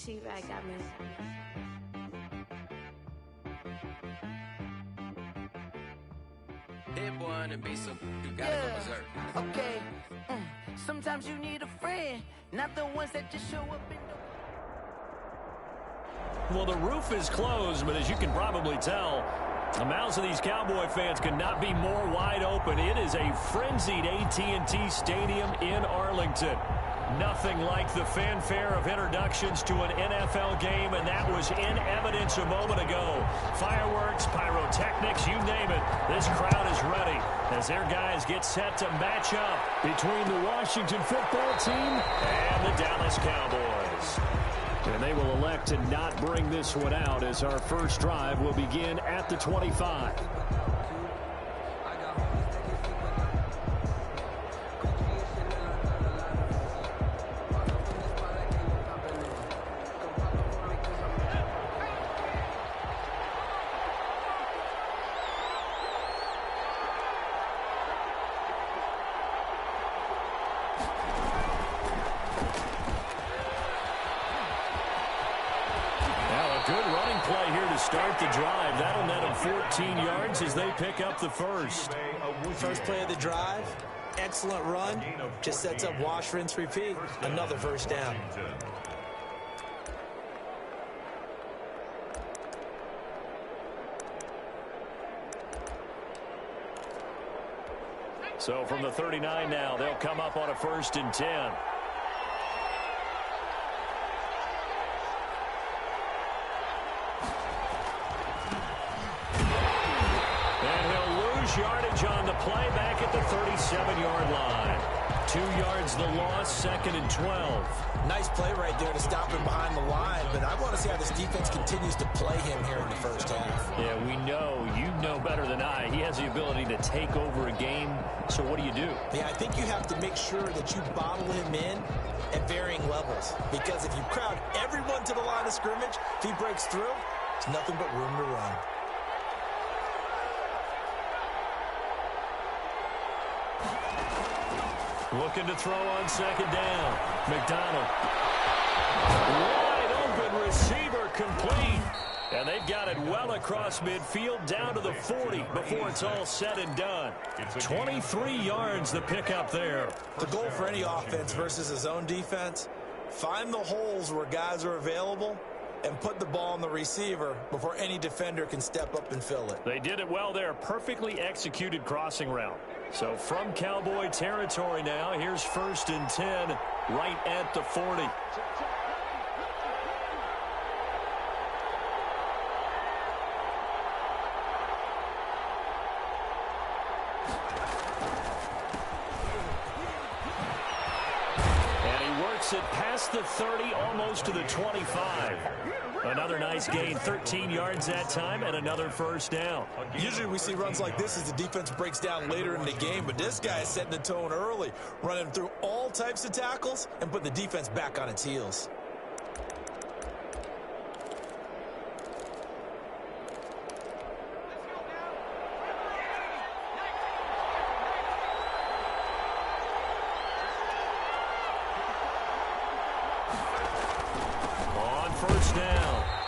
She-Rag got me. Hit one and be so you gotta go berserk. Okay. Sometimes you need a friend, not the ones that just show up in the... Well, the roof is closed, but as you can probably tell, the mouths of these Cowboy fans could not be more wide open. It is a frenzied AT&T Stadium in Arlington. Nothing like the fanfare of introductions to an NFL game, and that was in evidence a moment ago. Fireworks, pyrotechnics, you name it. This crowd is ready as their guys get set to match up between the Washington football team and the Dallas Cowboys. And they will elect to not bring this one out as our first drive will begin at the 25. Start the drive. That'll net them 14 yards as they pick up the first. First play of the drive. Excellent run. Just sets up wash, rinse, repeat. Another first down. So from the 39 now, they'll come up on a 1st and 10. Yardage on the play back at the 37-yard line. 2 yards the loss, 2nd and 12. Nice play right there to stop him behind the line, but I want to see how this defense continues to play him here in the first half. Yeah, we know. You know better than I. He has the ability to take over a game, so what do you do? Yeah, I think you have to make sure that you bottle him in at varying levels, because if you crowd everyone to the line of scrimmage, if he breaks through, there's nothing but room to run. Looking to throw on 2nd down. McDonald. Wide open receiver complete. And they've got it well across midfield down to the 40 before it's all said and done. 23 yards the pickup there. The goal for any offense versus his own defense, find the holes where guys are available and put the ball on the receiver before any defender can step up and fill it. They did it well there. Perfectly executed crossing route. So from Cowboy territory now, here's 1st and 10 right at the 40. And he works it past the 30, almost to the 25. Another nice gain, 13 yards that time, and another 1st down. Usually we see runs like this as the defense breaks down later in the game, but this guy is setting the tone early, running through all types of tackles and putting the defense back on its heels.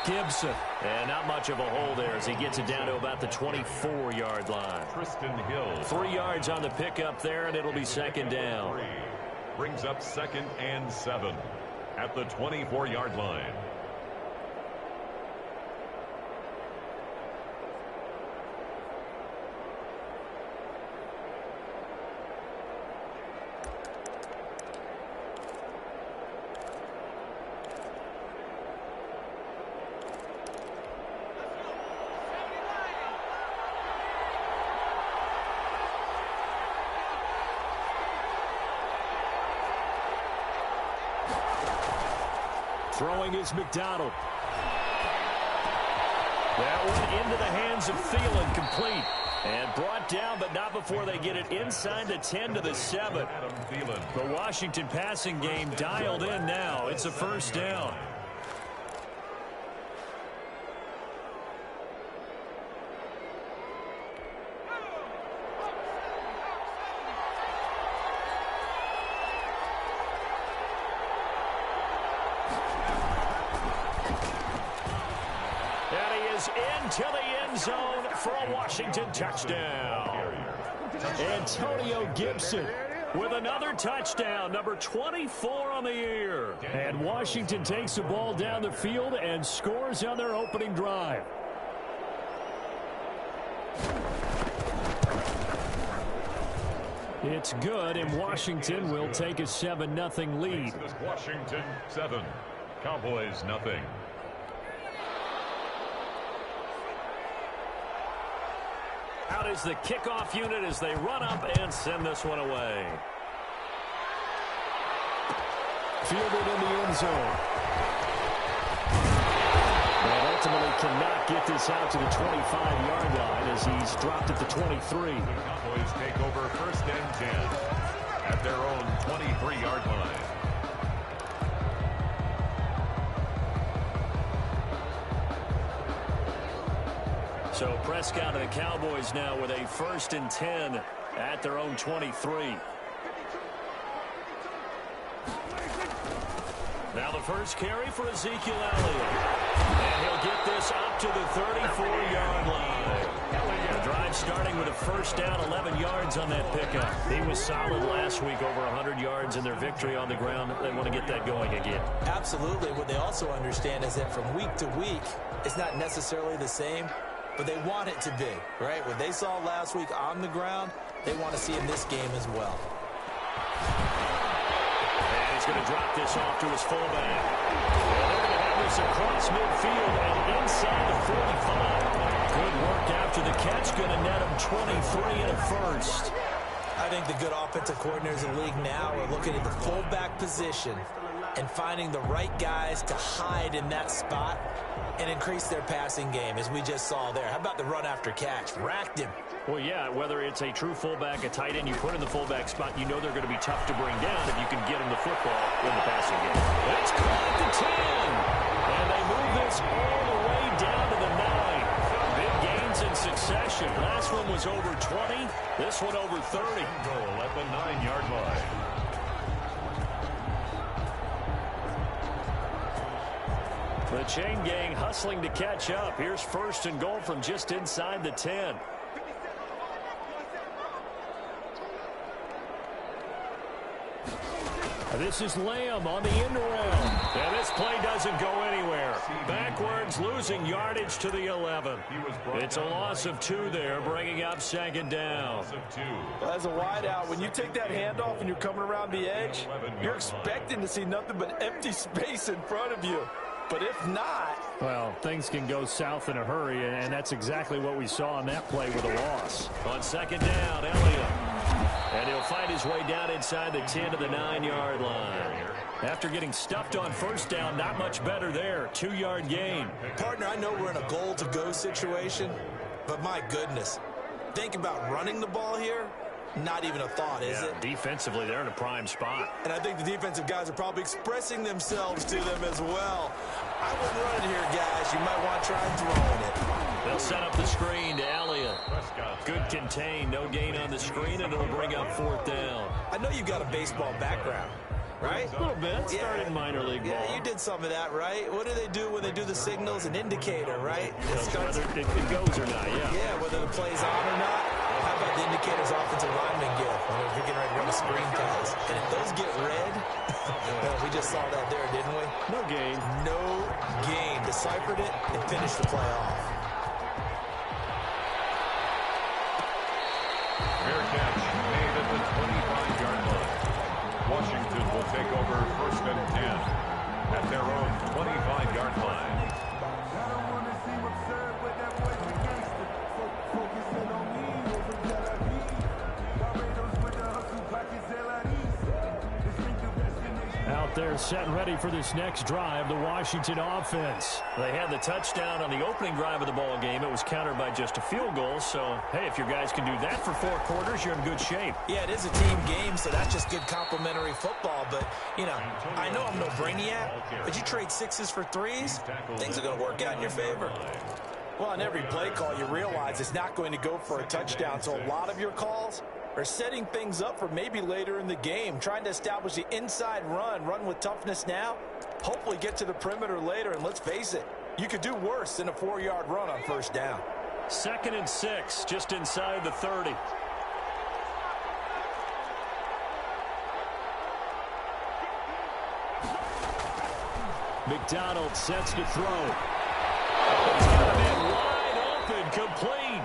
Gibson. And not much of a hole there as he gets it down to about the 24-yard line. Tristan Hill. 3 yards on the pickup there, and it'll be 2nd down. Brings up 2nd and 7 at the 24-yard line. Throwing is McDonald. That one into the hands of Thielen, complete. And brought down, but not before they get it inside the 10 to the 7. The Washington passing game dialed in now. It's a 1st down. goes into the end zone for a Washington touchdown. Antonio Gibson with another touchdown, number 24 on the year. And Washington takes the ball down the field and scores on their opening drive. It's good, and Washington will take a 7-0 lead. Washington 7, Cowboys nothing. Out is the kickoff unit as they run up and send this one away. Fielded in the end zone. And ultimately cannot get this out to the 25-yard line as he's dropped at the 23. The Cowboys take over 1st and 10 at their own 23-yard line. So Prescott and the Cowboys now with a 1st and 10 at their own 23. Now the first carry for Ezekiel Elliott. And he'll get this up to the 34-yard line. The drive starting with a 1st down, 11 yards on that pickup. He was solid last week, over 100 yards in their victory on the ground. They want to get that going again. Absolutely. What they also understand is that from week to week, it's not necessarily the same, but they want it to be, right? What they saw last week on the ground, they want to see in this game as well. And he's going to drop this off to his fullback. And they're going to have this across midfield and inside the 45. Good work after the catch. Going to net him 23 and a 1st. I think the good offensive coordinators in the league now are looking at the fullback position and finding the right guys to hide in that spot and increase their passing game, as we just saw there. How about the run after catch? Racked him. Well, yeah, whether it's a true fullback, a tight end, you put in the fullback spot, you know they're going to be tough to bring down if you can get them the football in the passing game. It's caught at the 10. And they move this all the way down to the 9. Big gains in succession. Last one was over 20. This one over 30. Goal at the 9-yard line. The chain gang hustling to catch up. Here's 1st and goal from just inside the 10. This is Lamb on the end around. And this play doesn't go anywhere. Backwards, losing yardage to the 11. It's a loss of 2 there, bringing up 2nd down. As a wideout, when you take that handoff and you're coming around the edge, you're expecting to see nothing but empty space in front of you. But if not, well, things can go south in a hurry, and that's exactly what we saw on that play with a loss. On 2nd down, Elliott. And he'll fight his way down inside the 10 to the 9-yard line. After getting stuffed on 1st down, not much better there. 2-yard gain. Partner, I know we're in a goal-to-go situation, but my goodness, think about running the ball here. Not even a thought, is it? Defensively, they're in a prime spot. And I think the defensive guys are probably expressing themselves to them as well. I wouldn't run it here, guys. You might want to try throwing it. They'll set up the screen to Elliott. Good contain, no gain on the screen, and it'll bring up 4th down. I know you've got a baseball background, right? A little bit. Started in minor league ball. Yeah, you did some of that, right? What do they do when they do the signals? An indicator, right? Whether it goes or not, yeah. Yeah, whether the play's on or not. How about the indicators offensive linemen get when they're getting ready to run a screen pass? And if those get red, well, we just saw that there, didn't we? No gain. No gain. Deciphered it and finished the play off. Fair catch made at the 25-yard line. Washington will take over 1st and 10 at their own 25-yard line. Out there set and ready for this next drive, the Washington offense. They had the touchdown on the opening drive of the ball game. It was countered by just a field goal. So, hey, if your guys can do that for 4 quarters, you're in good shape. Yeah, it is a team game, so that's just good complimentary football. But, you know, I know I'm no brainiac, but you trade 6s for 3s, things are going to work out in your favor. Well, on every play call, you realize it's not going to go for a touchdown. So a lot of your calls are setting things up for maybe later in the game, trying to establish the inside run with toughness now, hopefully get to the perimeter later. And let's face it, You could do worse than a 4-yard run on first down. 2nd and 6, just inside the 30. McDonald sets to throw. He's got a man wide open, complete.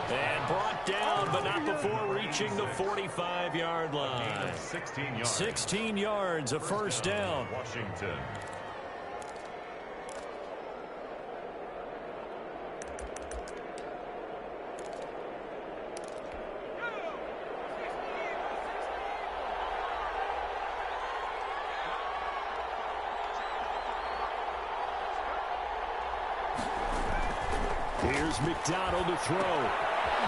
And brought down, but not before reaching the 45-yard line. 16 yards, a first down. Washington. Here's McDonald to throw.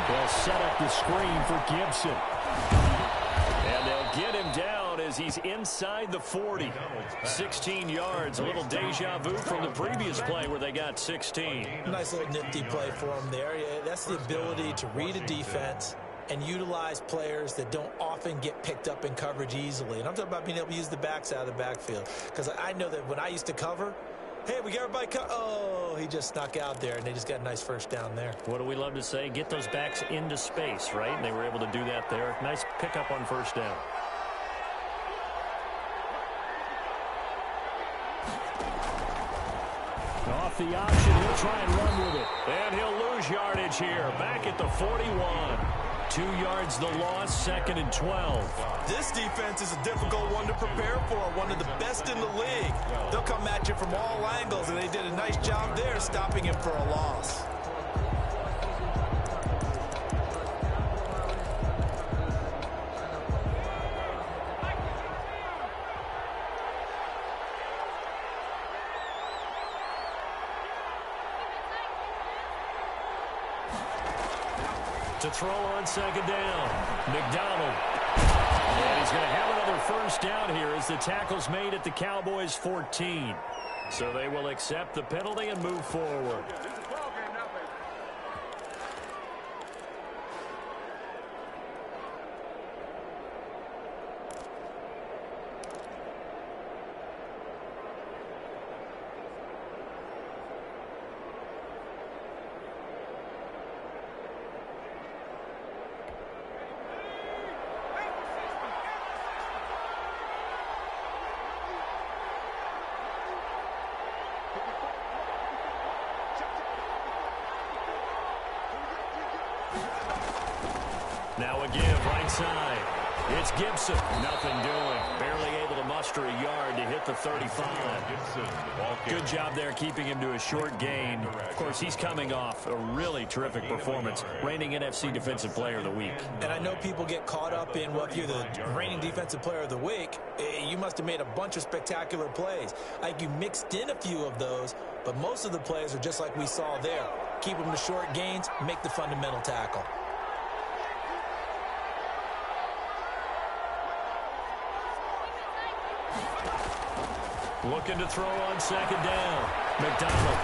They'll set up the screen for Gibson. And they'll get him down as he's inside the 40. 16 yards, a little deja vu from the previous play where they got 16. Nice little nifty play for him there. Yeah, that's the ability to read a defense and utilize players that don't often get picked up in coverage easily. And I'm talking about being able to use the backs out of the backfield. Because I know that when I used to cover, hey, we got everybody oh, he just snuck out there, and they just got a nice first down there. What do we love to say? Get those backs into space, right? And they were able to do that there. Nice pickup on first down. Off the option, he'll try and run with it. And he'll lose yardage here. Back at the 41. 2 yards the loss, 2nd and 12. This defense is a difficult one to prepare for, one of the best in the league. They'll come at you from all angles, and they did a nice job there stopping him for a loss. To throw on 2nd down. McDonald. And he's going to have another first down here as the tackle's made at the Cowboys' 14. So they will accept the penalty and move forward. Now a give right side. It's Gibson. Nothing doing. Barely able to muster a yard to hit the 35. Good job there keeping him to a short gain. Of course, he's coming off a really terrific performance. Reigning NFC Defensive Player of the Week. And I know people get caught up in, well, if you're the reigning Defensive Player of the Week, you must have made a bunch of spectacular plays. Like you mixed in a few of those, but most of the plays are just like we saw there. Keep them to short gains, make the fundamental tackle. Looking to throw on 2nd down. McDonald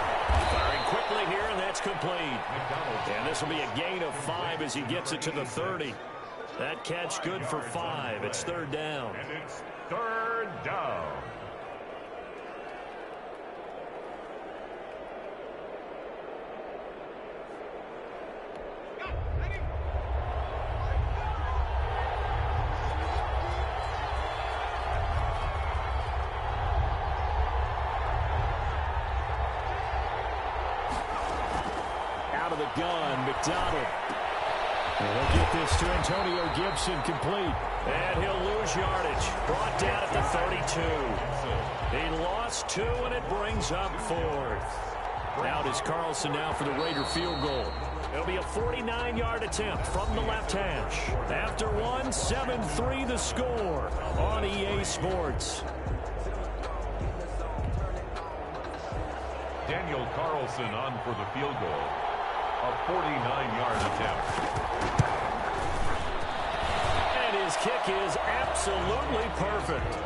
firing quickly here, and that's complete. And this will be a gain of 5 as he gets it to the 30. That catch good for 5. It's 3rd down. And it's 3rd down. Gun, McDonald. And he'll get this to Antonio Gibson complete. And he'll lose yardage. Brought down at the 32. He lost 2, and it brings up 4th. Out is Carlson now for the Raider field goal. It'll be a 49-yard attempt from the left hash. After one, 7-3 the score on EA Sports. Daniel Carlson on for the field goal. A 49-yard attempt. And his his kick is absolutely perfect.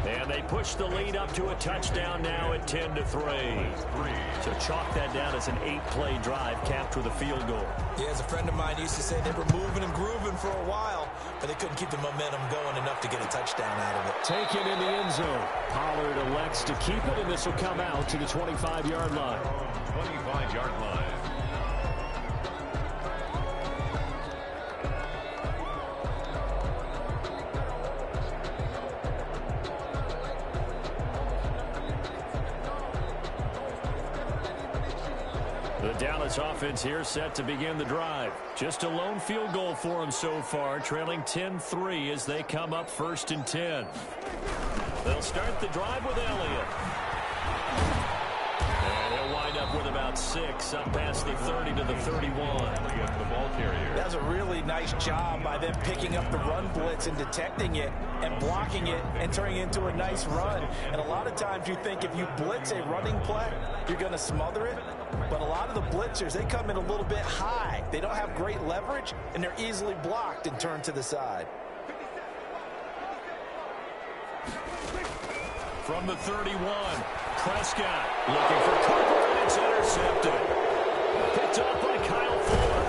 And they push the lead up to a touchdown now at 10-3. So chalk that down as an 8-play drive capped with a field goal. Yeah, as a friend of mine used to say, they were moving and grooving for a while, but they couldn't keep the momentum going enough to get a touchdown out of it. Taken in the end zone. Pollard elects to keep it, and this will come out to the 25-yard line. 25-yard line. The Dallas offense here set to begin the drive. Just a lone field goal for them so far, trailing 10-3 as they come up 1st and 10. They'll start the drive with Elliott. And he'll wind up with about 6 up past the 30 to the 31. The ball carrier. That was a really nice job by them picking up the run blitz and detecting it and blocking it and turning it into a nice run. And a lot of times you think if you blitz a running play, you're going to smother it. But a lot of the blitzers, they come in a little bit high. They don't have great leverage, and they're easily blocked and turned to the side. From the 31, Prescott looking for Cooper, and it's intercepted. Picked up by Kyle Fuller.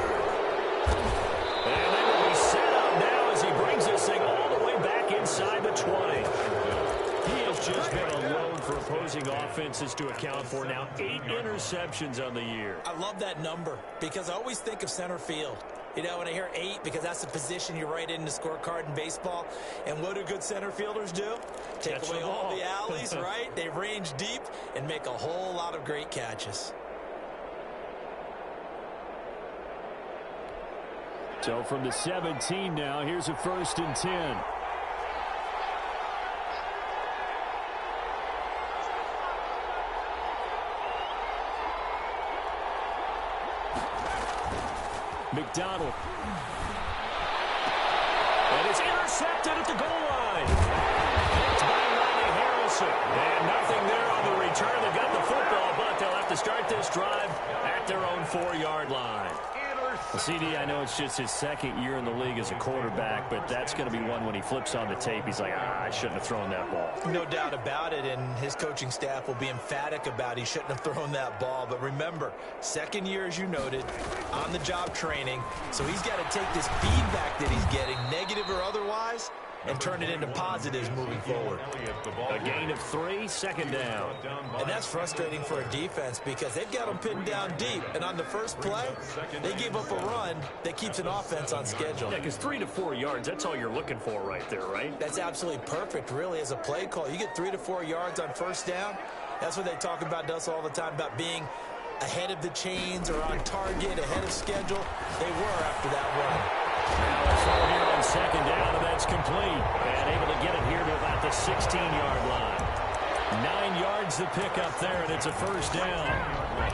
And they will be set up now as he brings this thing all the way back inside the 20. He has just been a load for opposing offenses to account for now 8 interceptions on the year. I love that number because I always think of center field. You know, when I hear 8, because that's the position you write in the scorecard in baseball. And what do good center fielders do? Take away all the alleys, right? They range deep and make a whole lot of great catches. So from the 17 now, here's a 1st and 10. McDonald. And it's intercepted at the goal line. Picked by Ronnie Harrison. And nothing there on the return. They got the football, but they'll have to start this drive at their own 4-yard line. Well, CD, I know it's just his 2nd year in the league as a quarterback, but that's going to be one when he flips on the tape. He's like, I shouldn't have thrown that ball. No doubt about it, and his coaching staff will be emphatic about he shouldn't have thrown that ball. But remember, 2nd year, as you noted, on-the-job training, so he's got to take this feedback that he's getting, negative or otherwise, and turn it into positives moving forward. A gain of 3, 2nd down. And that's frustrating for a defense because they've got them pinned down deep. And on the first play, they gave up a run that keeps an offense on schedule. Yeah, because 3 to 4 yards, that's all you're looking for right there, right? That's absolutely perfect, really, as a play call. You get 3 to 4 yards on 1st down. That's what they talk about us all the time, about being ahead of the chains or on target, ahead of schedule. They were after that run. Now a throw here on 2nd down, and that's complete. And able to get it here to about the 16-yard line. 9 yards to pick up there, and it's a 1st down.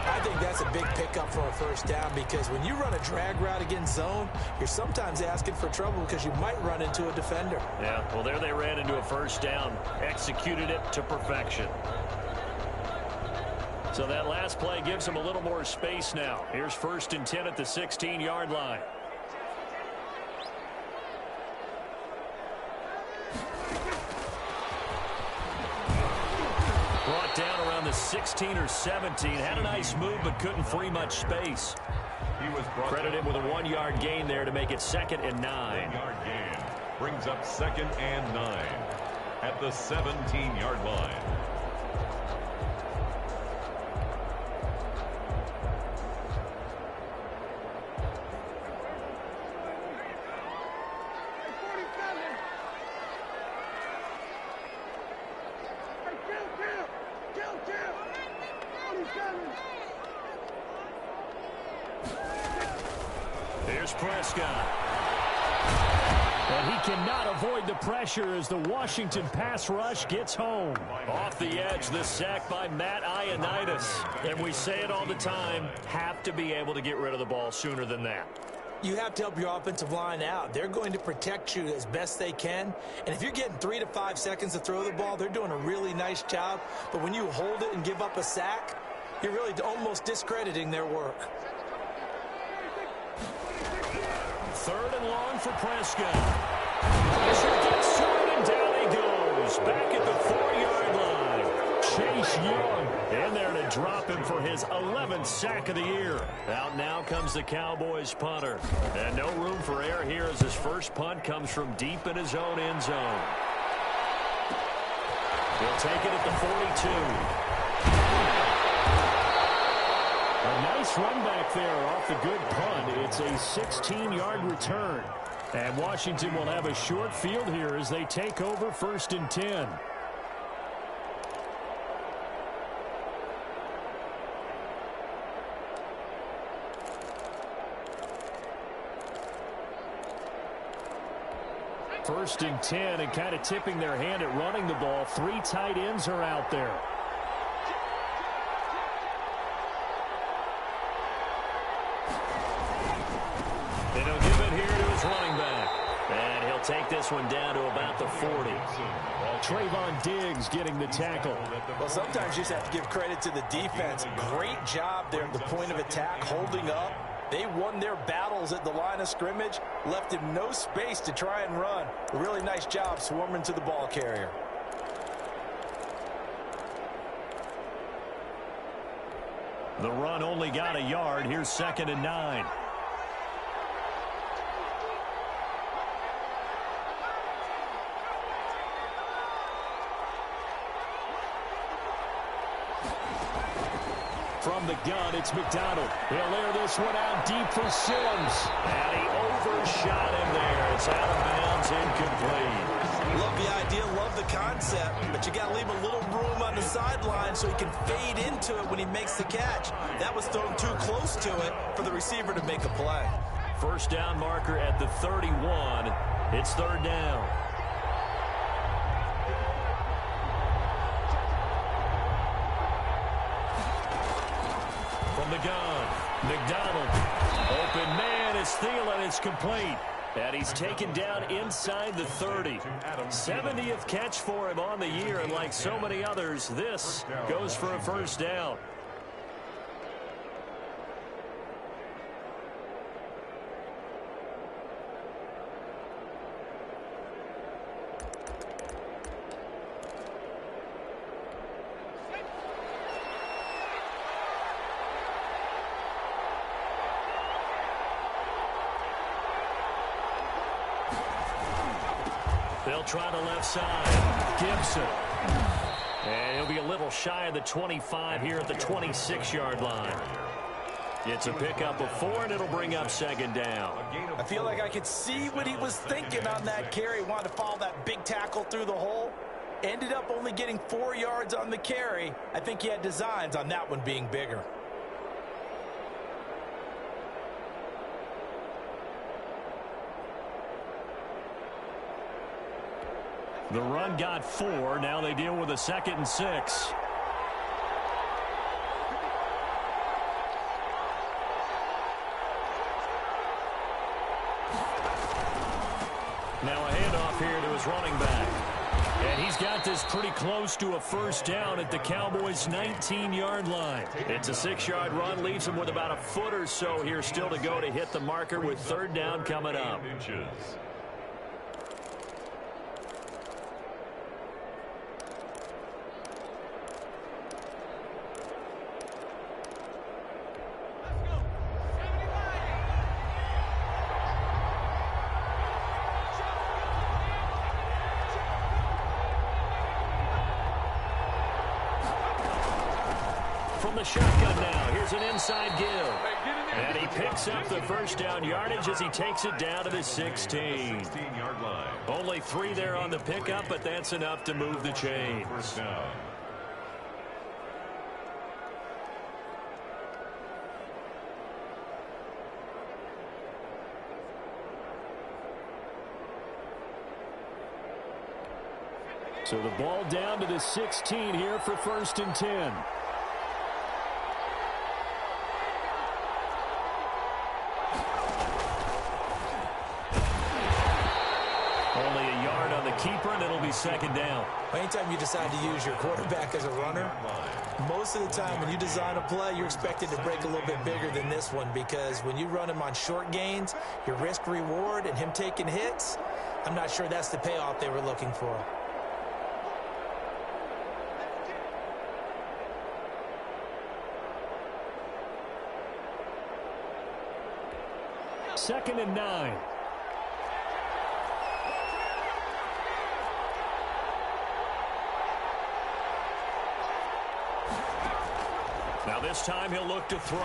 I think that's a big pickup for a 1st down because when you run a drag route against zone, you're sometimes asking for trouble because you might run into a defender. Yeah, well, there they ran into a 1st down. Executed it to perfection. So that last play gives them a little more space now. Here's 1st and 10 at the 16-yard line. Brought down around the 16 or 17. Had a nice move, but couldn't free much space. He was credited with a 1-yard gain there to make it 2nd and 9. 1-yard gain brings up 2nd and 9 at the 17-yard line. Here's Prescott. And he cannot avoid the pressure as the Washington pass rush gets home. Off the edge, the sack by Matt Ioannidis. And we say it all the time, have to be able to get rid of the ball sooner than that. You have to help your offensive line out. They're going to protect you as best they can. And if you're getting 3 to 5 seconds to throw the ball, they're doing a really nice job. But when you hold it and give up a sack, you're really almost discrediting their work. 3rd and long for Prescott. back at the 4-yard line. Chase Young in there to drop him for his 11th sack of the year. Out now comes the Cowboys punter. And no room for error here as his first punt comes from deep in his own end zone. He'll take it at the 42. A nice run back there off the good punt. It's a 16-yard return. And Washington will have a short field here as they take over 1st and 10. First and 10, and kind of tipping their hand at running the ball. 3 tight ends are out there. And he'll give it here to his running back. And he'll take this one down to about the 40. Trayvon Diggs getting the tackle. Well, sometimes you just have to give credit to the defense. Great job there at the point of attack, holding up. They won their battles at the line of scrimmage, left him no space to try and run. A really nice job swarming to the ball carrier. The run only got a yard. Here's 2nd and 9. From the gun, it's McDonald. He'll air this one out deep for Sims. And he overshot him there. It's out of bounds, incomplete. Love the idea, love the concept, but you got to leave a little room on the sideline so he can fade into it when he makes the catch. That was thrown too close to it for the receiver to make a play. First down marker at the 31. It's 3rd down. From the gun, McDonald. Open man is Thielen. It's complete. And he's taken down inside the 30. 70th catch for him on the year, and like so many others, this goes for a first down. They'll try the left side. Gibson. And he'll be a little shy of the 25 here at the 26-yard line. It's a pickup of 4, and it'll bring up 2nd down. I feel like I could see what he was thinking on that carry. Wanted to follow that big tackle through the hole. Ended up only getting 4 yards on the carry. I think he had designs on that one being bigger. The run got 4. Now they deal with a 2nd and 6. Now a handoff here to his running back. And he's got this pretty close to a first down at the Cowboys' 19-yard line. It's a 6-yard run, leaves him with about a foot or so here still to go to hit the marker with 3rd down coming up. From the shotgun now, here's an inside give. And he picks up the first down yardage as he takes it down to the 16. Only 3 there on the pickup, but that's enough to move the chains. So the ball down to the 16 here for 1st and 10. Only a yard on the keeper, and it'll be 2nd down. Anytime you decide to use your quarterback as a runner, most of the time when you design a play, you're expected to break a little bit bigger than this one, because when you run him on short gains, your risk-reward and him taking hits, I'm not sure that's the payoff they were looking for. 2nd and 9. Now this time he'll look to throw.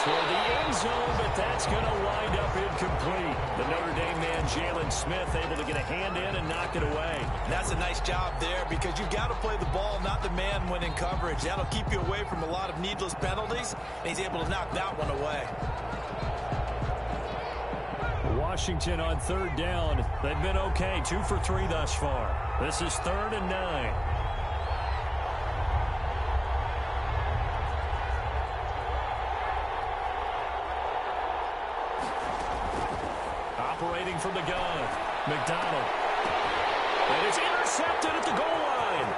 Toward the end zone, but that's going to wind up incomplete. The Notre Dame man, Jalen Smith, able to get a hand in and knock it away. That's a nice job there because you've got to play the ball, not the man when in coverage. That'll keep you away from a lot of needless penalties, and he's able to knock that one away. Washington on 3rd down. They've been okay, 2 for 3 thus far. This is 3rd and 9. Operating from the gun, McDonald. And it's intercepted at the goal line.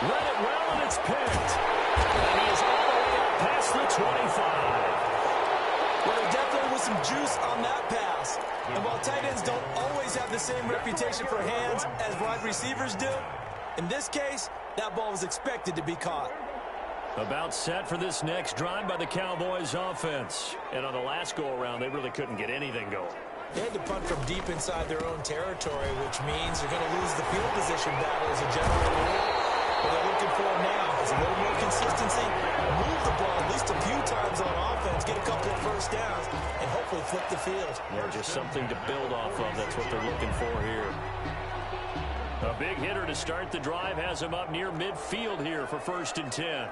Read it well, and it's picked. And he is all the way up past the 25. Well, there definitely was some juice on that pass. And while tight ends don't always have the same reputation for hands as wide receivers do, in this case, that ball was expected to be caught. About set for this next drive by the Cowboys offense. And on the last go-around, they really couldn't get anything going. They had to punt from deep inside their own territory, which means they're going to lose the field position battle as a general rule. What they're looking for now is a little more consistency, move the ball at least a few times on offense, get a couple of first downs, and hopefully flip the field. Yeah, just something to build off of. That's what they're looking for here. A big hitter to start the drive has him up near midfield here for 1st and 10.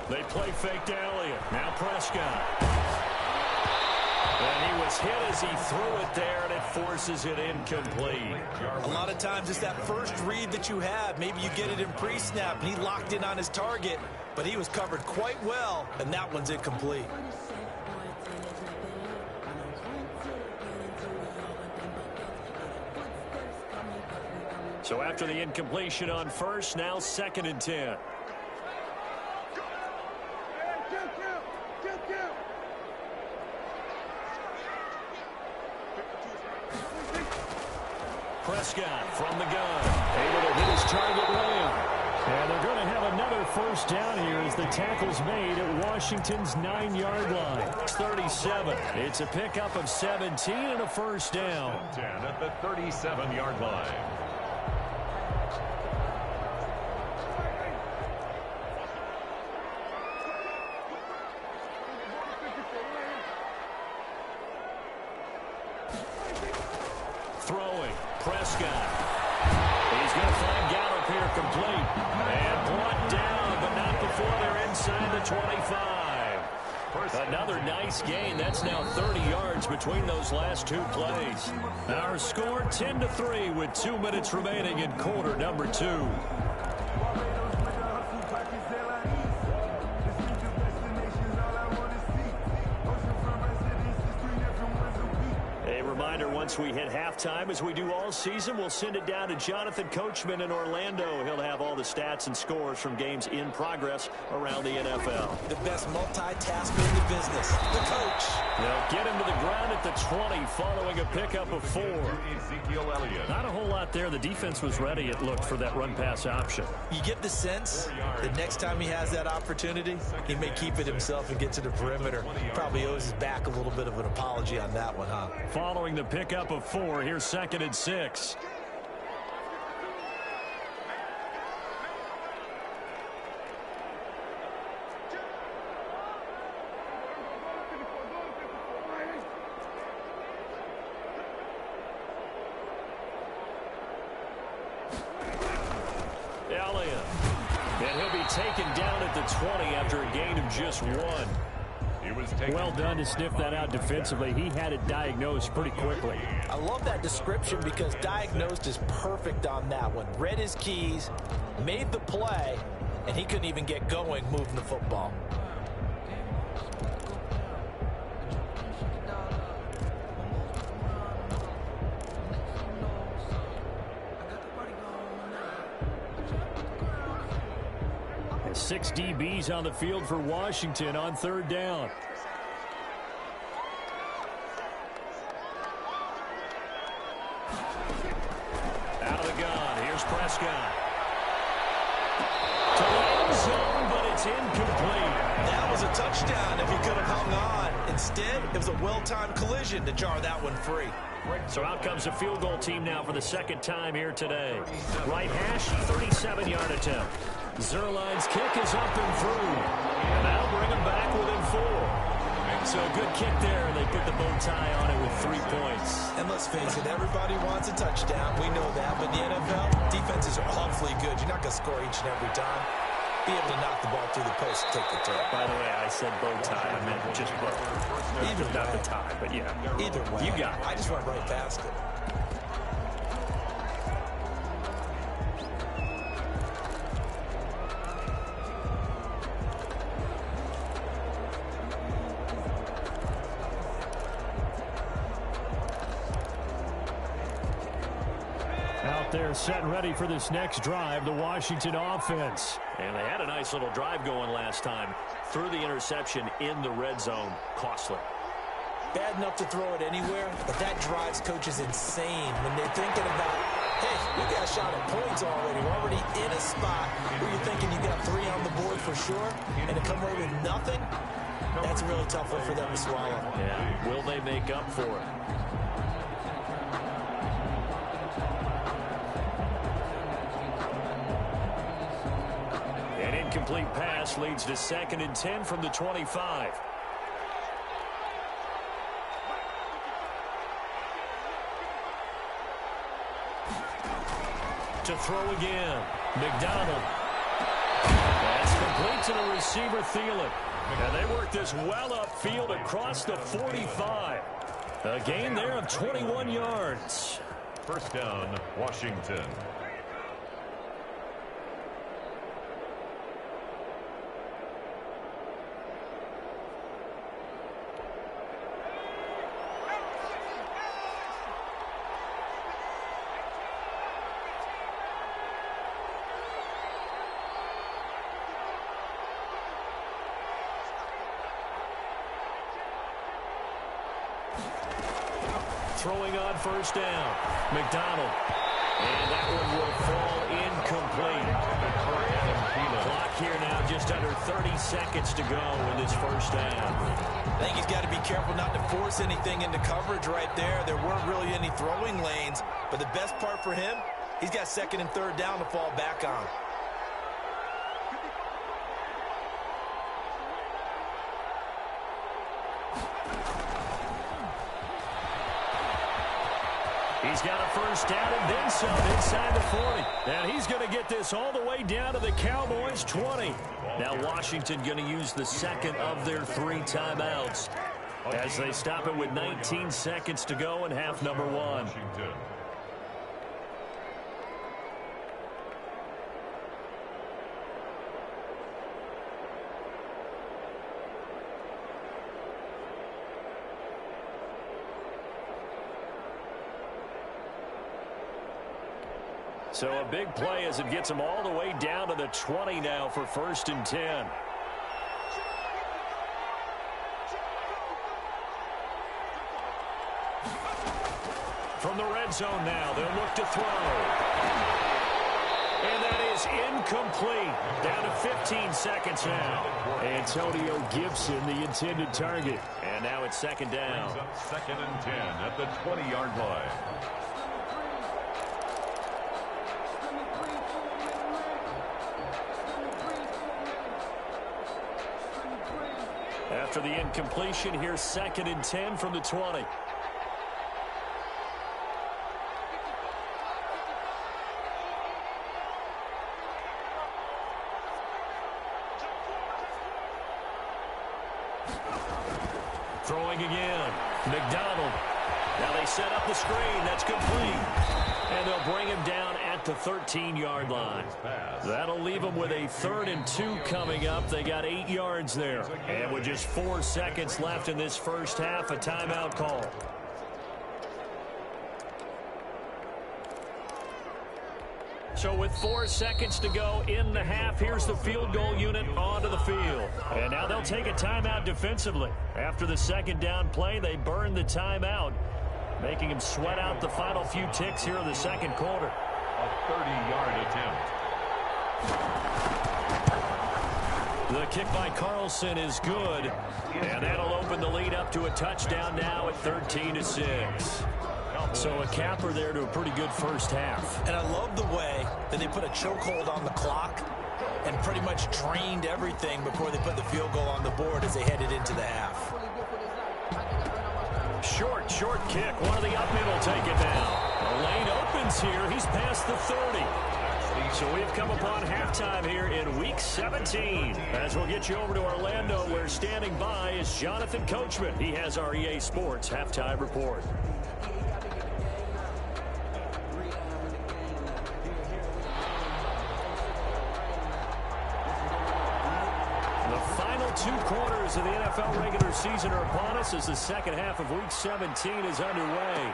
They play fake to Elliott. Now Prescott. And he was hit as he threw it there, and it forces it incomplete. A lot of times it's that first read that you have. Maybe you get it in pre-snap, and he locked in on his target, but he was covered quite well, and that one's incomplete. So after the incompletion on 1st, now 2nd and 10. Prescott from the gun, able to hit his target well. And they're going to have another 1st down here as the tackle's made at Washington's 9-yard line. It's 37. It's a pickup of 17 and a 1st down. 10 at the 37-yard line. Throwing, Prescott. He's going to find Gallup here complete. And brought down, but not before they're inside the 25. Another nice gain. That's now 30 yards between those last 2 plays. Our score 10-3 with 2 minutes remaining in quarter number 2. Once we hit halftime, as we do all season, we'll send it down to Jonathan Coachman in Orlando. He'll have all the stats and scores from games in progress around the NFL. The best multitasker in the business, the coach. They'll get him to the ground at the 20 following a pickup of 4. Ezekiel Elliott. Not a whole lot there. The defense was ready, it looked, for that run-pass option. You get the sense that next time he has that opportunity, he may keep it himself and get to the perimeter. Probably owes his back a little bit of an apology on that one, huh? Following the pickup of 4, here's 2nd and 6. Elliott. And he'll be taken down at the 20 after a gain of just 1. Well done to sniff that out defensively. He had it diagnosed pretty quickly. I love that description because diagnosed is perfect on that one. Read his keys, made the play, and he couldn't even get going moving the football. And 6 DBs on the field for Washington on 3rd down. Prescott. To the end zone, but it's incomplete. That was a touchdown if he could have hung on. Instead, it was a well-timed collision to jar that one free. So out comes a field goal team now for the second time here today. Right hash, 37-yard attempt. Zuerlein's kick is up and through. And that'll bring him back within 4. So good kick there, and they put the bow tie on it with 3 points. And let's face it, everybody wants a touchdown. We know that. But in the NFL, defenses are awfully good. You're not going to score each and every time. Be able to knock the ball through the post and take the turn. By the way, I said bow tie. I meant just bow. Either not way. the tie, but yeah. Either way. You got it. I just went right past it. They're set and ready for this next drive, the Washington offense. And they had a nice little drive going last time. Threw the interception in the red zone. Costly. Bad enough to throw it anywhere, but that drives coaches insane when they're thinking about, hey, we got a shot at points already. We're already in a spot where you're thinking you got 3 on the board for sure, and to come away with nothing, that's a really tough one for them to swallow. Yeah, will they make up for it? An incomplete pass leads to 2nd and 10 from the 25. To throw again. McDonald. That's complete to the receiver, Thielen. And they work this well upfield across the 45. A gain there of 21 yards. First down, Washington. Throwing on first down. McDonald. And that one will fall incomplete. Clock here now, just under 30 seconds to go in this first down. I think he's got to be careful not to force anything into coverage right there. There weren't really any throwing lanes, but the best part for him, he's got 2nd and 3rd down to fall back on. He's got a first down and then some inside the 40. And he's going to get this all the way down to the Cowboys' 20. Now Washington going to use the 2nd of their 3 timeouts as they stop it with 19 seconds to go in half number 1. So a big play as it gets them all the way down to the 20 now for 1st and 10. From the red zone now, they'll look to throw. And that is incomplete. Down to 15 seconds now. Antonio Gibson, the intended target. And now it's 2nd down. 2nd and 10 at the 20-yard line. After the incompletion, here's 2nd and 10 from the 20. Throwing again. McDonald. Now they set up the screen. That's complete. And they'll bring him down at the 13-yard line. That'll leave them with a 3rd and 2 coming up. They got 8 yards there. And with just 4 seconds left in this first half, a timeout call. So with 4 seconds to go in the half, here's the field goal unit onto the field. And now they'll take a timeout defensively. After the 2nd down play, they burn the timeout, making him sweat out the final few ticks here in the 2nd quarter. A 30-yard attempt. The kick by Carlson is good, and that'll open the lead up to a touchdown now at 13-6. So a capper there to a pretty good first half. And I love the way that they put a chokehold on the clock and pretty much drained everything before they put the field goal on the board as they headed into the half. Short kick. One of the up men will take it now. The lane opens here. He's past the 30. So we've come upon halftime here in Week 17. As we'll get you over to Orlando, where standing by is Jonathan Coachman. He has our EA Sports halftime report. The final 2 quarters of the NFL regular season are upon us as the second half of Week 17 is underway.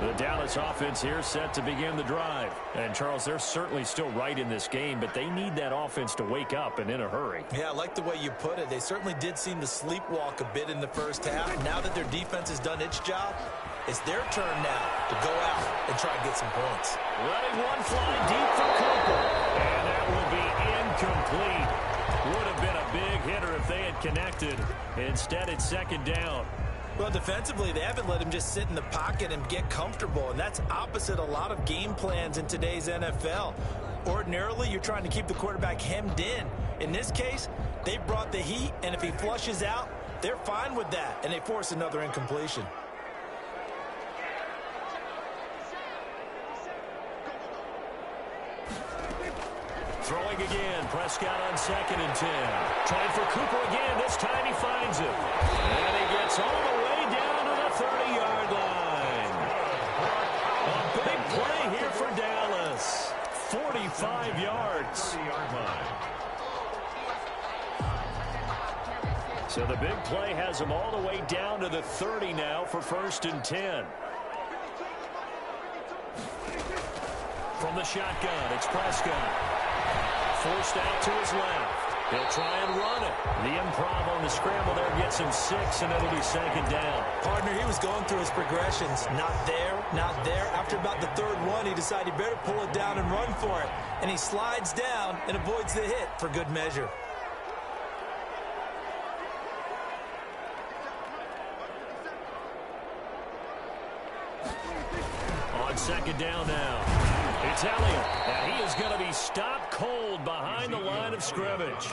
The Dallas offense here set to begin the drive. And, Charles, they're certainly still right in this game, but they need that offense to wake up and in a hurry. Yeah, I like the way you put it. They certainly did seem to sleepwalk a bit in the first half. Now that their defense has done its job, it's their turn now to go out and try and get some points. Letting one fly deep for Cooper. And that will be incomplete. Would have been a big hitter if they had connected. Instead, it's second down. Well, defensively, they haven't let him just sit in the pocket and get comfortable, and that's opposite a lot of game plans in today's NFL. Ordinarily, you're trying to keep the quarterback hemmed in. In this case, they brought the heat, and if he flushes out, they're fine with that, and they force another incompletion. Throwing again, Prescott on 2nd and 10. Trying for Cooper again. This time he finds it. And he gets all the way down to the 30-yard line. A big play here for Dallas. 45 yards. So the big play has him all the way down to the 30 now for 1st and 10. From the shotgun, it's Prescott. Forced out to his left. He'll try and run it. The improv on the scramble there gets him 6, and it'll be 2nd down. Partner, he was going through his progressions. Not there, not there. After about the 3rd one, he decided he better pull it down and run for it. And he slides down and avoids the hit for good measure. On 2nd down now. It's Elliott, and he is going to be stopped cold behind the line of scrimmage.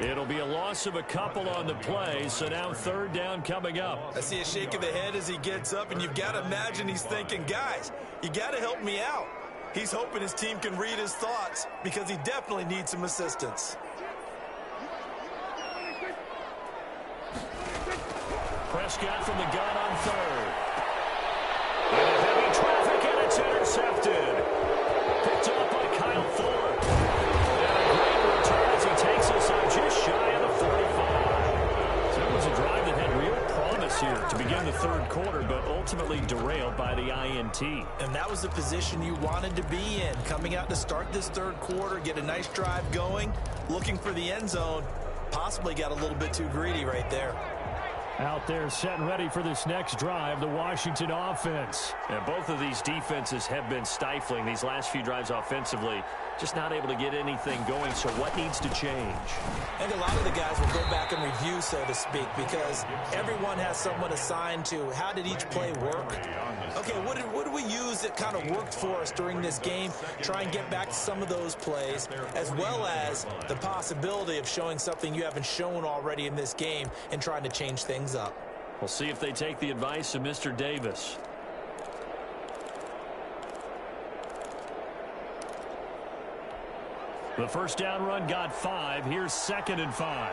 It'll be a loss of a couple on the play, so now 3rd down coming up. I see a shake of the head as he gets up, and you've got to imagine he's thinking, guys, you got to help me out. He's hoping his team can read his thoughts because he definitely needs some assistance. Prescott from the gun on 3rd. And heavy traffic, and it's intercepted. Picked up by Kyle Fuller. And a great return as he takes us on just shy of the 45. So it was a drive that had real promise here to begin the 3rd quarter, but ultimately derailed by the INT. And that was the position you wanted to be in. Coming out to start this 3rd quarter, get a nice drive going, looking for the end zone. Possibly got a little bit too greedy right there. Out there set and ready for this next drive, the Washington offense. And both of these defenses have been stifling these last few drives offensively. Just not able to get anything going, so what needs to change? I think a lot of the guys will go back and review, so to speak, because everyone has someone assigned to how did each play work. Okay, what did we use that kind of worked for us during this game? Try and get back to some of those plays, as well as the possibility of showing something you haven't shown already in this game and trying to change things up. We'll see if they take the advice of Mr. Davis. The first down run got 5. Here's 2nd and 5.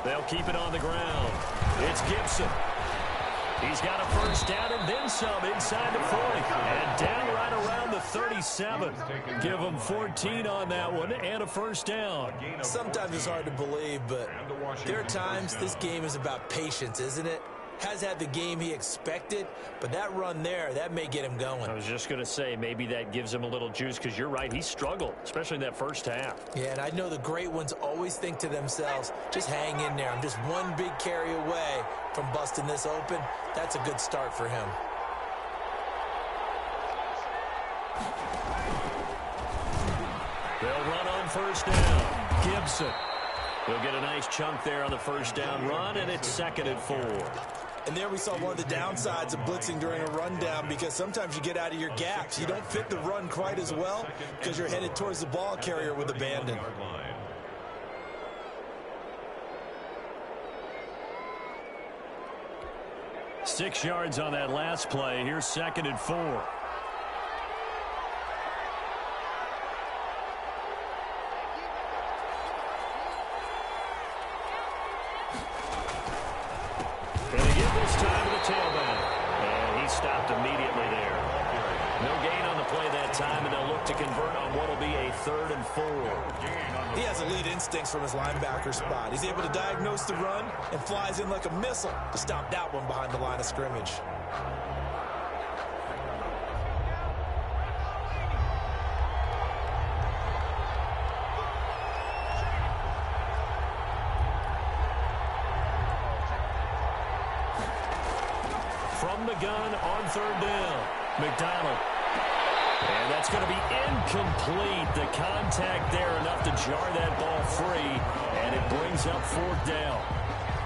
They'll keep it on the ground. It's Gibson. He's got a first down and then some inside the 40. And down right around the 37. Give him 14 on that one and a first down. Sometimes it's hard to believe, but there are times this game is about patience, isn't it? Has had the game he expected, but that run there, that may get him going. I was just going to say, maybe that gives him a little juice, because you're right, he struggled, especially in that first half. Yeah, and I know the great ones always think to themselves, just hang in there. I'm just one big carry away from busting this open. That's a good start for him. They'll run on first down. Gibson. He'll get a nice chunk there on the first down run, and it's 2nd and 4. And there we saw one of the downsides of blitzing during a rundown, because sometimes you get out of your gaps. You don't fit the run quite as well because you're headed towards the ball carrier with abandon. 6 yards on that last play. Here's 2nd and 4. Time to the tailback, and he stopped immediately there. No gain on the play that time, and they'll look to convert on what will be a 3rd and 4. He has elite instincts from his linebacker spot. He's able to diagnose the run and flies in like a missile to stop that one behind the line of scrimmage. From the gun on 3rd down. McDonald. And that's going to be incomplete. The contact there enough to jar that ball free, and it brings up 4th down.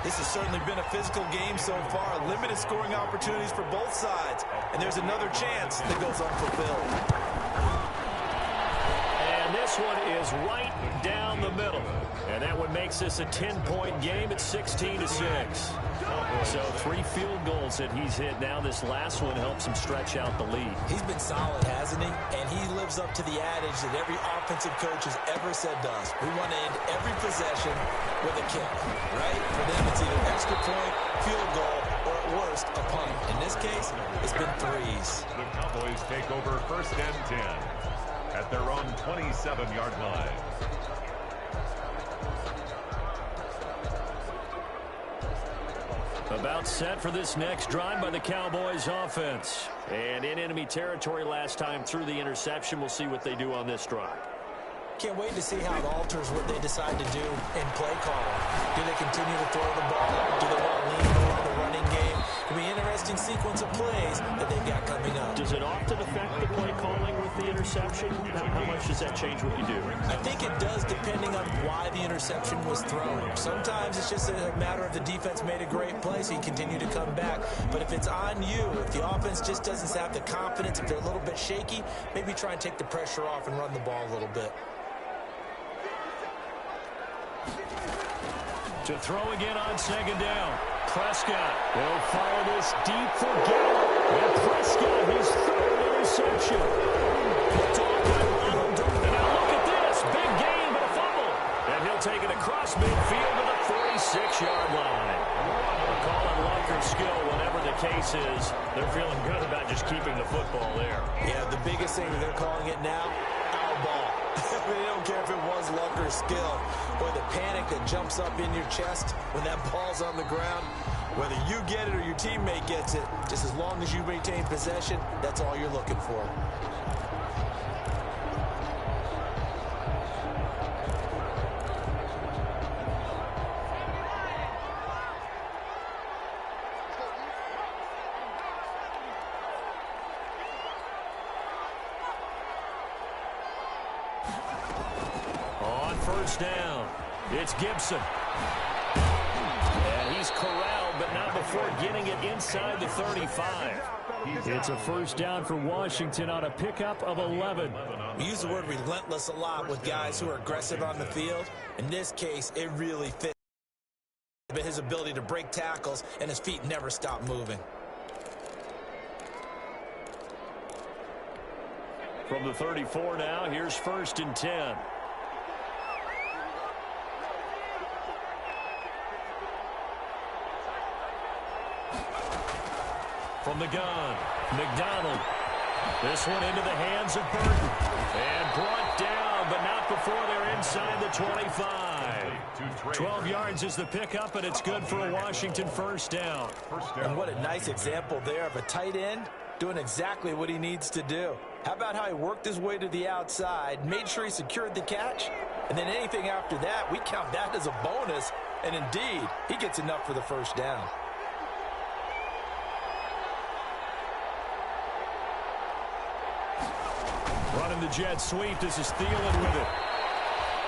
This has certainly been a physical game so far. Limited scoring opportunities for both sides. And there's another chance that goes unfulfilled. And this one is right down the middle. And that one makes this a 10-point game at 16-6. So 3 field goals that he's hit now. This last one helps him stretch out the lead. He's been solid, hasn't he? And he lives up to the adage that every offensive coach has ever said to us. We want to end every possession with a kick, right? For them, it's either extra point, field goal, or at worst, a punt. In this case, it's been 3s. The Cowboys take over 1st and 10 at their own 27-yard line. About set for this next drive by the Cowboys offense. And in enemy territory last time through the interception. We'll see what they do on this drive. Can't wait to see how it alters what they decide to do in play calling. Do they continue to throw the ball? Do they want to lean more on the running game? It'll be an interesting sequence of plays that they've got coming up. Does it often affect the play calling with the interception? How much does that change what you do? I think it does, depending on why the interception was thrown. Sometimes it's just a matter of the defense made a great play, so you continue to come back. But if it's on you, if the offense just doesn't have the confidence, if they're a little bit shaky, maybe try and take the pressure off and run the ball a little bit. To throw again on 2nd down. Prescott will fire this deep for Gallup. And Prescott, his 3rd interception. Picked off by Ronald. And now look at this. Big gain, but a fumble. And he'll take it across midfield to the 46-yard line. We'll call it luck or skill, whatever the case is. They're feeling good about just keeping the football there. Yeah, the biggest thing that they're calling it now, our ball. They don't care if it was luck or skill, or the panic that jumps up in your chest when that ball's on the ground. Whether you get it or your teammate gets it, just as long as you maintain possession, that's all you're looking for. First down. It's Gibson. And he's corralled, but not before getting it inside the 35. It's a first down for Washington on a pickup of 11. We use the word relentless a lot with guys who are aggressive on the field. In this case, it really fits his ability to break tackles, and his feet never stop moving. From the 34 now, here's 1st and 10. From the gun, McDonald. This one into the hands of Burton. And brought down, but not before they're inside the 25. 12 yards is the pickup, and it's good for a Washington first down. And what a nice example there of a tight end doing exactly what he needs to do. How about how he worked his way to the outside, made sure he secured the catch, and then anything after that, we count that as a bonus. And indeed, he gets enough for the first down. Running the jet sweep. This is Thielen with it.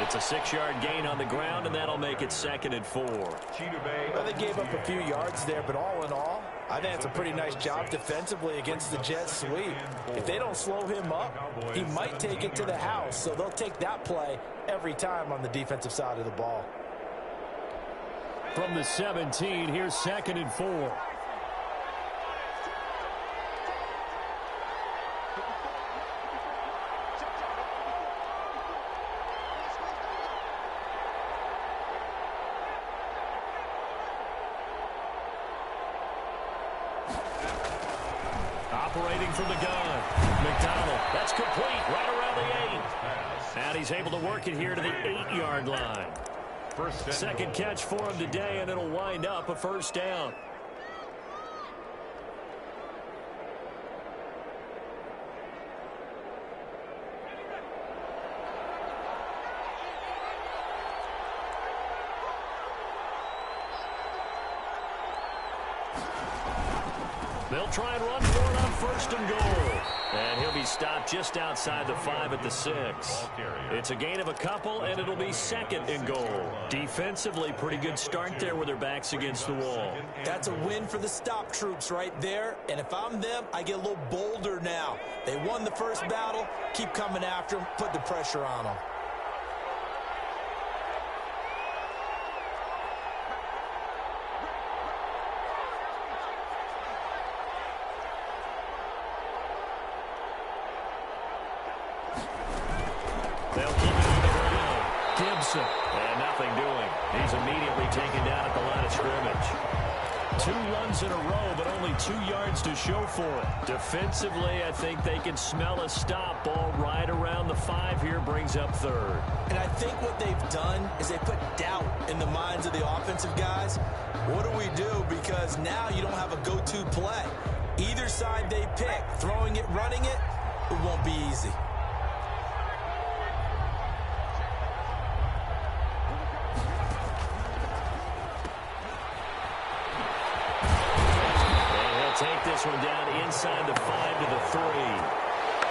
It's a 6-yard gain on the ground, and that'll make it 2nd and 4. Well, they gave up a few yards there, but all in all, I think it's a pretty nice job defensively against the jet sweep. If they don't slow him up, he might take it to the house, so they'll take that play every time on the defensive side of the ball. From the 17, here's 2nd and 4. Operating from the gun, McDonald. That's complete, right around the 8. And he's able to work it here to the 8-yard line. Second catch for him today, and it'll wind up a first down. They'll try and run for it on 1st and goal. And he'll be stopped just outside the 5 at the 6. It's a gain of a couple, and it'll be 2nd and goal. Defensively, pretty good start there with their backs against the wall. That's a win for the stop troops right there. And if I'm them, I get a little bolder now. They won the first battle. Keep coming after them. Put the pressure on them. They'll keep it on the ground. Gibson. And nothing doing. He's immediately taken down at the line of scrimmage. 2 runs in a row, but only 2 yards to show for it. Defensively, I think they can smell a stop. Ball right around the 5 here, brings up 3rd. And I think what they've done is they put doubt in the minds of the offensive guys. What do we do? Because now you don't have a go-to play. Either side they pick, throwing it, running it, it won't be easy. Take this one down inside the 5 to the 3.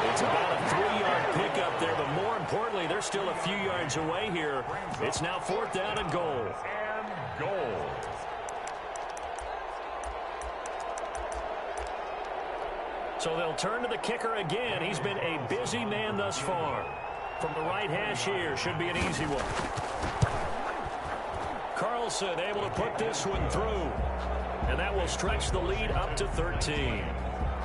It's about a 3-yard pickup there, but more importantly, they're still a few yards away here. It's now 4th down and goal. So they'll turn to the kicker again. He's been a busy man thus far. From the right hash here, should be an easy one. Carlson able to put this one through. And that will stretch the lead up to 13.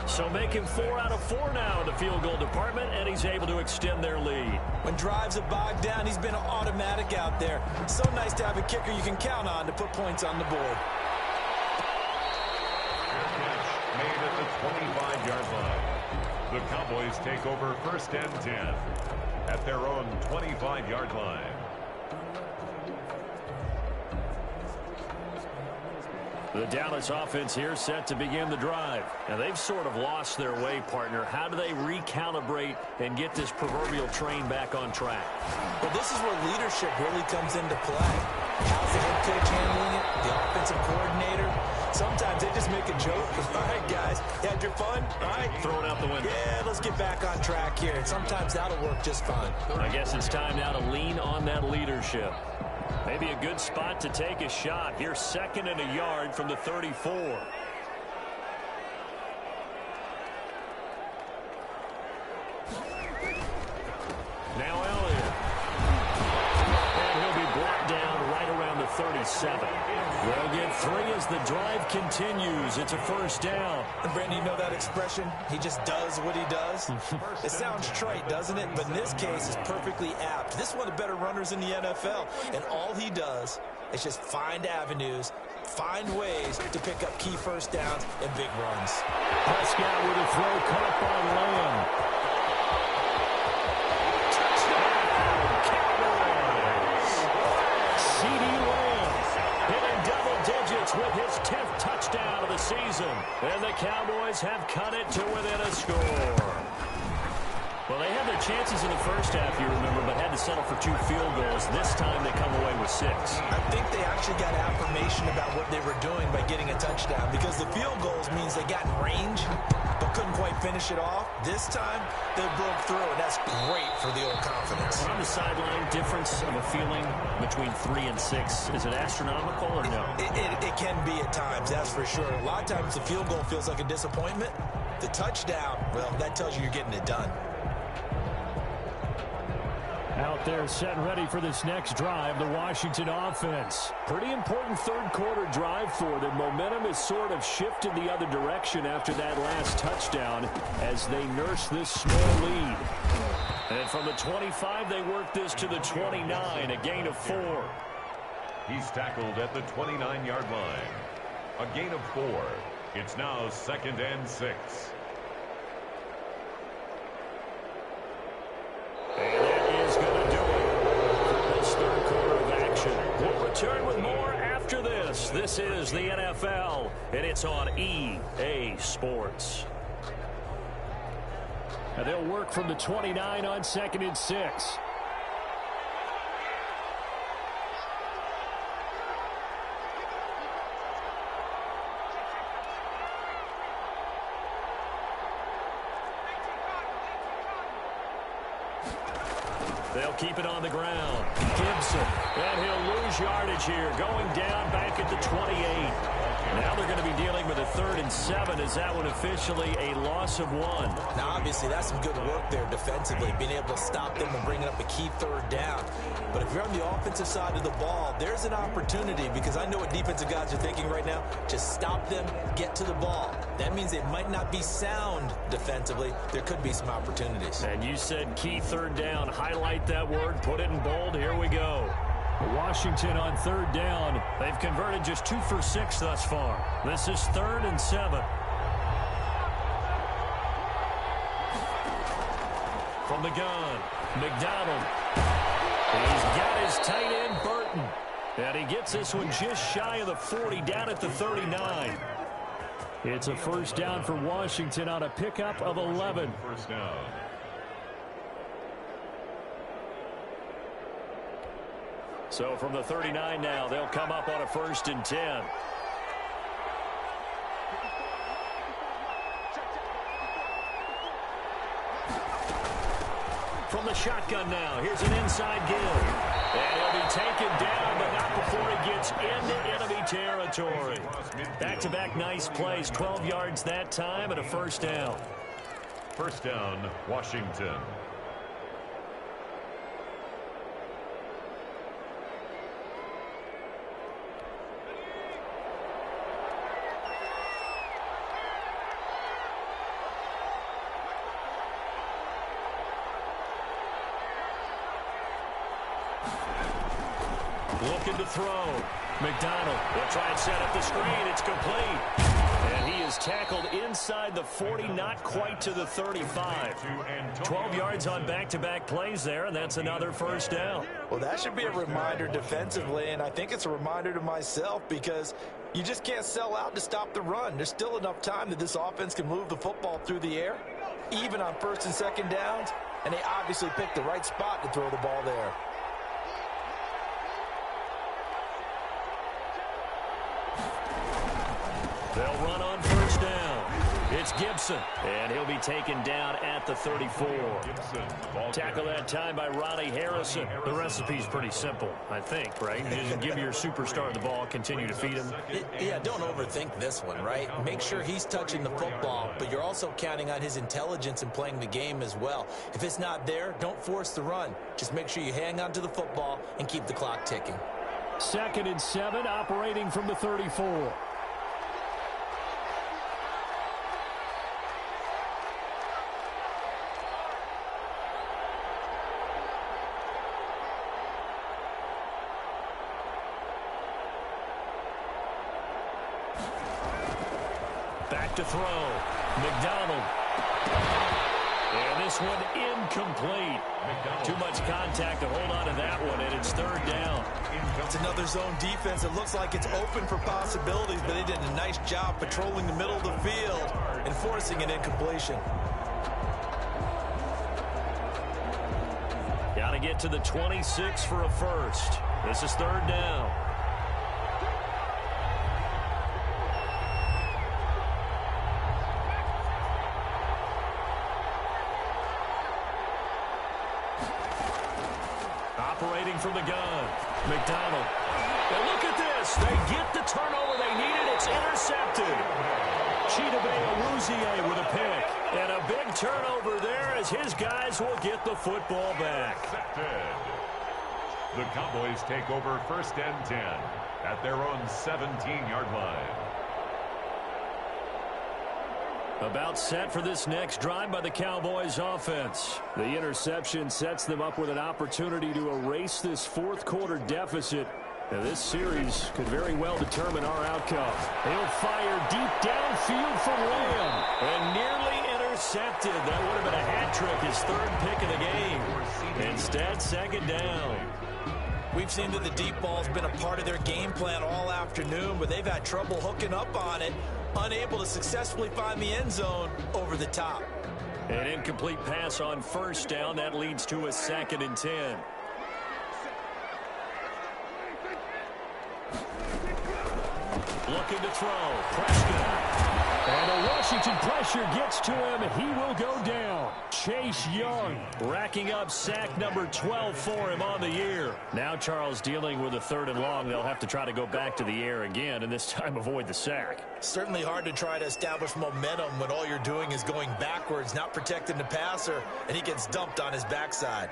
So making 4 out of 4 now in the field goal department, and he's able to extend their lead. When drives have bogged down, he's been an automatic out there. So nice to have a kicker you can count on to put points on the board. Made at the 25-yard line. The Cowboys take over 1st and 10 at their own 25-yard line. The Dallas offense here set to begin the drive. And they've sort of lost their way, partner. How do they recalibrate and get this proverbial train back on track? Well, this is where leadership really comes into play. How's the head coach handling it? The offensive coordinator? Sometimes they just make a joke. All right, guys, you had your fun? All right. Throw it out the window. Yeah, let's get back on track here. And sometimes that'll work just fine. I guess it's time now to lean on that leadership. Maybe a good spot to take a shot. Here's 2nd and a yard from the 34. Now Elliott. And he'll be brought down right around the 37. They'll get 3 as the drive continues. It's a first down. And Brandon, you know that expression? He just does what he does? It sounds trite, doesn't it? But in this case, it's perfectly apt. This is one of the better runners in the NFL. And all he does It's just find avenues, find ways to pick up key first downs and big runs. Prescott with a throw caught by Lamb. C.D. Lamb hitting double digits with his 10th touchdown of the season. And the Cowboys have cut it to within a score. Well, they had their chances in the first half, you remember, but had to settle for 2 field goals. This time they come away with 6. I think they actually got affirmation about what they were doing by getting a touchdown, because the field goals means they got in range but couldn't quite finish it off. This time they broke through, and that's great for the old confidence. On the sideline, difference of a feeling between 3 and 6, is it astronomical or no? It can be at times, that's for sure. A lot of times the field goal feels like a disappointment. The touchdown, well, that tells you you're getting it done. Out there set ready for this next drive, the Washington offense. Pretty important third quarter drive for them. Momentum has sort of shifted the other direction after that last touchdown as they nurse this small lead. And from the 25, they work this to the 29, a gain of 4. He's tackled at the 29-yard line. A gain of 4. It's now 2nd and 6. And that is going to do it for this third quarter of action. We'll return with more after this. This is the NFL, and it's on EA Sports. And they'll work from the 29 on 2nd and 6. They'll keep it on the ground. Gibson, and he'll lose yardage here, going down back at the 28. Now they're going to be dealing with a 3rd and 7. Is that one officially a loss of 1? Now, obviously, that's some good work there defensively, being able to stop them and bringing up a key 3rd down. But if you're on the offensive side of the ball, there's an opportunity, because I know what defensive guys are thinking right now. Just stop them, get to the ball. That means it might not be sound defensively. There could be some opportunities. And you said key 3rd down. Highlight that word, put it in bold. Here we go. Washington on 3rd down. They've converted just 2 for 6 thus far. This is 3rd and 7. From the gun, McDonald. He's got his tight end, Burton. And he gets this one just shy of the 40, down at the 39. It's a 1st down for Washington on a pickup of 11. 1st down. So from the 39 now, they'll come up on a 1st and 10. From the shotgun now, here's an inside give. And he'll be taken down, but not before he gets into enemy territory. Back-to-back nice plays, 12 yards that time, and a 1st down. 1st down, Washington. Looking to throw. McDonald will try and set up the screen. It's complete. And he is tackled inside the 40, not quite to the 35. 12 yards on back-to-back plays there, and that's another 1st down. Well, that should be a reminder defensively, and I think it's a reminder to myself, because you just can't sell out to stop the run. There's still enough time that this offense can move the football through the air, even on 1st and 2nd downs, and they obviously picked the right spot to throw the ball there. They'll run on 1st down. It's Gibson, and he'll be taken down at the 34. Tackle that time by Ronnie Harrison. The recipe's pretty simple, I think, right? You just give your superstar the ball, continue to feed him. Yeah, don't overthink this one, right? Make sure he's touching the football, but you're also counting on his intelligence in playing the game as well. If it's not there, don't force the run. Just make sure you hang on to the football and keep the clock ticking. 2nd and 7, operating from the 34. Back to throw. McDonald. And this one incomplete. Too much contact to hold on to that one, and it's third down. It's another zone defense. It looks like it's open for possibilities, but they did a nice job patrolling the middle of the field and forcing an incompletion. Got to get to the 26 for a first. This is third down. Operating from the gun. McDonald. And look at this. They get the turnover they needed. It's intercepted. Chidobe Awuzie with a pick. And a big turnover there as his guys will get the football back. The Cowboys take over first and 10 at their own 17-yard line. About set for this next drive by the Cowboys offense. The interception sets them up with an opportunity to erase this fourth quarter deficit. Now, this series could very well determine our outcome. They'll fire deep downfield from Lamb. And nearly intercepted. That would have been a hat trick, his third pick of the game. Instead, second down. We've seen that the deep ball's been a part of their game plan all afternoon, but they've had trouble hooking up on it, unable to successfully find the end zone over the top. An incomplete pass on first down. That leads to a 2nd and 10. Looking to throw. Prescott. And a Washington pressure gets to him. He will go down. Chase Young racking up sack number 12 for him on the year. Now Charles dealing with a 3rd and long. They'll have to try to go back to the air again, and this time avoid the sack. Certainly hard to try to establish momentum when all you're doing is going backwards, not protecting the passer, and he gets dumped on his backside.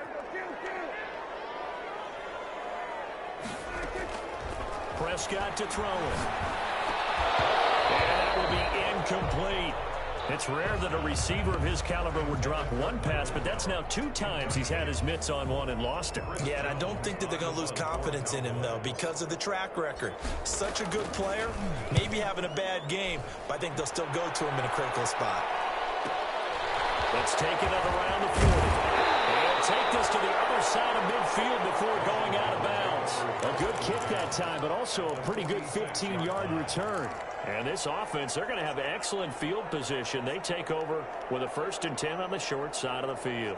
Prescott to throw it. And that will be incomplete. It's rare that a receiver of his caliber would drop one pass, but that's now 2 times he's had his mitts on one and lost it. Yeah, and I don't think that they're going to lose confidence in him, though, because of the track record. Such a good player, maybe having a bad game, but I think they'll still go to him in a critical spot. Let's take it up around the 40. And take this to the other side of midfield before going out of bounds. A good kick that time, but also a pretty good 15-yard return. And this offense, they're going to have excellent field position. They take over with a 1st and 10 on the short side of the field.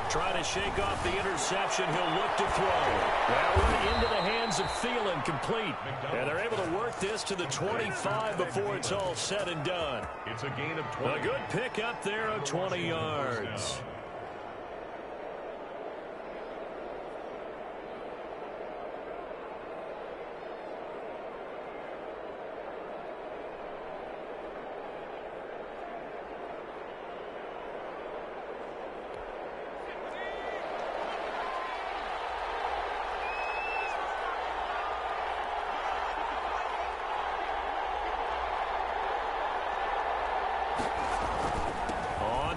Trying to shake off the interception. He'll look to throw. That one into the hands of Thielen, complete. And they're able to work this to the 25 before it's all said and done. It's a gain of 20. A good pick up there of 20 yards.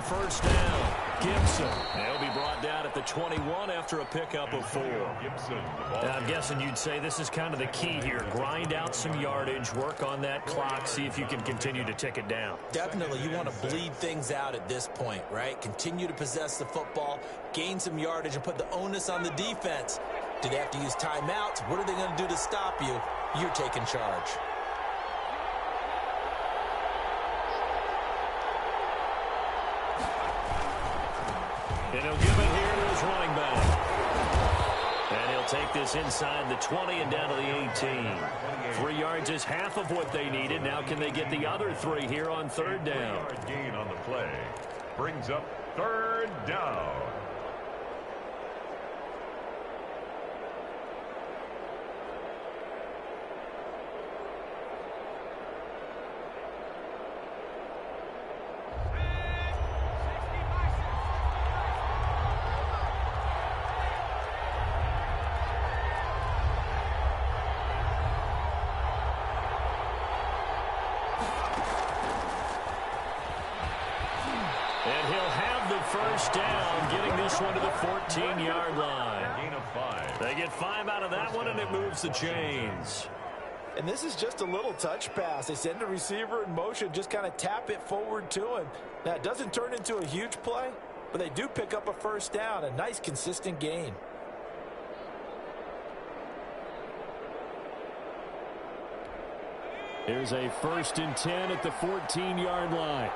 First down, Gibson. They'll be brought down at the 21 after a pickup of 4. Now, I'm guessing you'd say this is kind of the key here. Grind out some yardage, work on that clock, see if you can continue to tick it down. Definitely, you want to bleed things out at this point, right? Continue to possess the football, gain some yardage, and put the onus on the defense. Do they have to use timeouts? What are they going to do to stop you? You're taking charge. And he'll give it here to his running back. And he'll take this inside the 20 and down to the 18. 3 yards is half of what they needed. Now can they get the other 3 here on 3rd down? Gain on the play brings up 3rd down. he'll have the first down, getting this one to the 14-yard line. Gain of 5. They get 5 out of that one, and it moves the chains. And this is just a little touch pass. They send the receiver in motion, just kind of tap it forward to him. Now, it doesn't turn into a huge play, but they do pick up a first down, a nice, consistent gain. Here's a 1st and 10 at the 14-yard line.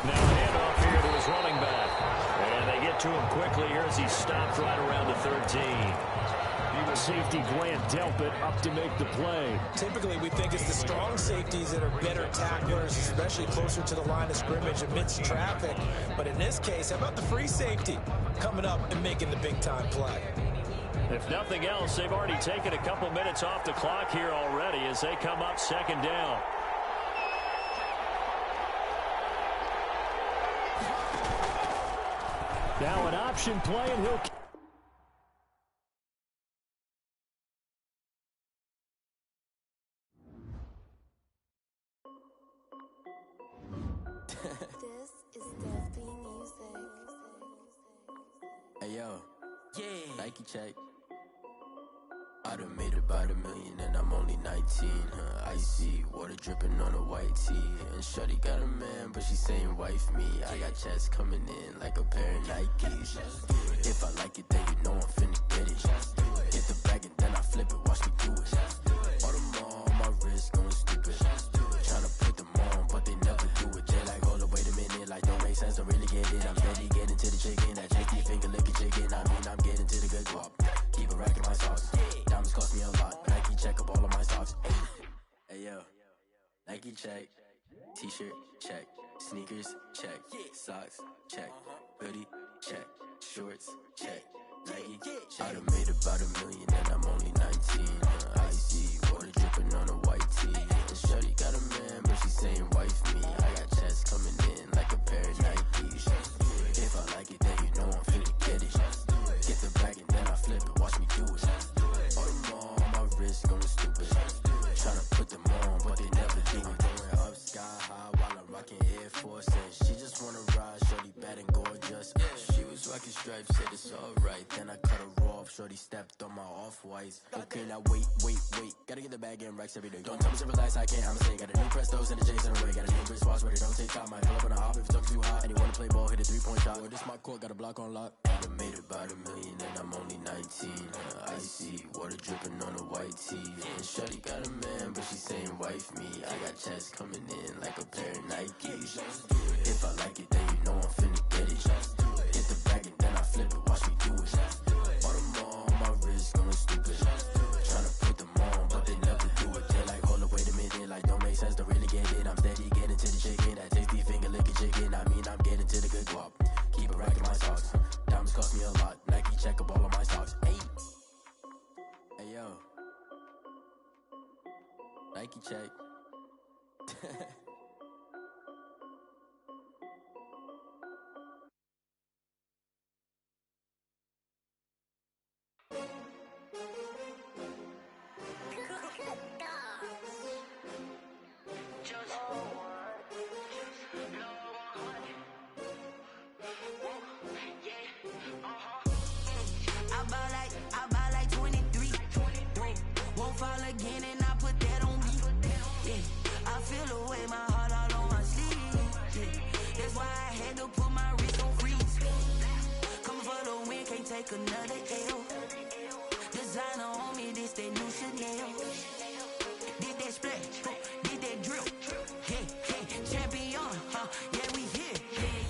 Now a handoff here to his running back. And they get to him quickly here as he stopped right around the 13. Safety Grant Delpit up to make the play. Typically, we think it's the strong safeties that are better tacklers, especially closer to the line of scrimmage amidst traffic. But in this case, how about the free safety coming up and making the big-time play? If nothing else, they've already taken a couple minutes off the clock here already as they come up 2nd down. Now an option play, and he'll... This is Dusty Music. Hey yo, yeah, Nike check. I done made about $1 million and I'm only 19. Icy water dripping on a white tee. And shawty got a man, but she saying wife me. I got checks coming in like a pair of Nikes. If I like it, then you know I'm finna get it. Get the bag and then I flip it, watch me do it. All them on my wrist going stupid. Tryna put them on, but they never do it. They like, hold up, wait a minute, like don't make sense, don't really get it. I'm steady getting to the chicken, that tasty finger licking chicken. I mean, I'm getting to the good guap. Keep a rack in my socks. Diamonds cost me a lot. Nike check up all of my socks. Hey yo, Nike check. T-shirt check. Sneakers check. Socks check. Hoodie check. Shorts check. Nike check. I done made about $1 million and I'm only 19. Icy water dripping on a white tee. And shorty got a man, but she saying wife me. I got checks coming in like a pair of Nikes. If I like it, then you know I'm finna get it. Get the bag and then I flip it, watch me do it. All them on my wrist going stupid. Tryna put them on, but they never do it. Going up sky high while I'm rocking Air Force. And she just wanna ride, shorty bad and gorgeous. She was rocking stripes, said it's alright. Then I cut her off, shorty stepped on my off-whites. Okay, now wait. Gotta get the bag and racks every day. Don't tell me to relax, I can't, I'ma say. Got a new Prestos and a Jason away. Got a new wristwatch where they don't take time. Might pull up on a hop if it's talking too hot. And you wanna play ball, hit a 3-point shot. Well, this my court, got a block on lock. I done made about $1 million and I'm only 19. Icy water dripping on a white tee. And shawty got a man, but she saying wife me. I got checks coming in like a pair of Nikes. If I like it, then you know I'm finna get it. Get the bag and then I flip it, watch me do it. All them on my wrist going stupid. Tryna put them on, but they never do it. They like, hold up, wait a minute, like don't make sense, don't really get it. I'm steady getting to the chicken, that tasty finger licking chicken. I mean, I'm getting to the good guap. Keep a rack in my socks. Diamonds cost me a lot. Nike check up all of my socks. Hey yo, Nike check. I buy like 23. Won't fall again and I put that on me. Yeah, I feel the way, my heart all on my sleeve. Yeah, that's why I had to put my wrist on freeze. Coming for the win, can't take another L. Designer on me, this that new Chanel. Did that splash, did that drill. Yeah, champion, yeah, we here.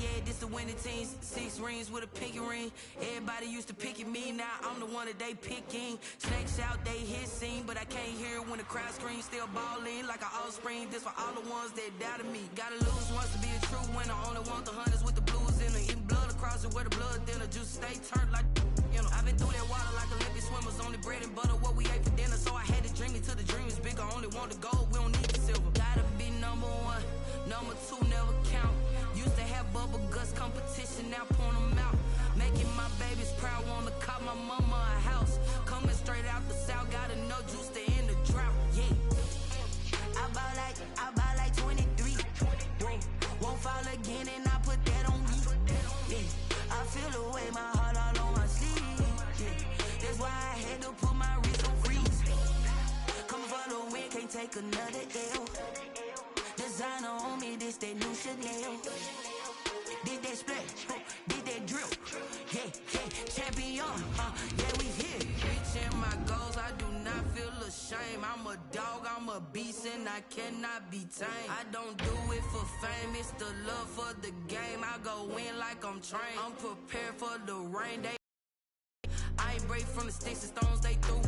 Yeah, this the winning team. 6 rings with a pinky ring. Everybody used to pick at me, now I'm the one that they picking. Snakes out, they hit scene, but I can't hear it when the crowd screams. Still balling like an offspring. This for all the ones that doubted me. Gotta lose once to be a true winner. Only want the hunters with the blues in it. Eating blood across it where the blood thinner. Juice stay turned like, you know. I've been through that water like Olympic swimmers. Only bread and butter, what we ate for dinner. So I had to dream it till the dream is bigger. Only want the gold, we don't need the silver. Gotta be number 1, number 2 never count. Used to have bubble guts competition, now point them out. Making my babies proud, wanna call my mama a house. Coming straight out the south, got enough juice to end the drought. Yeah. I buy like 23. Won't fall again, and I put that on me. Yeah. I feel the way, my heart all on my sleeve. Yeah. That's why I had to put my wrist on freeze. Coming for the win, can't take another L. Designer on me, this that new Chanel. Did that splash, did that drip. Yeah, champion, yeah, we here. Reaching my goals, I do not feel ashamed. I'm a dog, I'm a beast, and I cannot be tamed. I don't do it for fame, it's the love for the game. I go in like I'm trained. I'm prepared for the rain day. I ain't break from the sticks and stones they threw.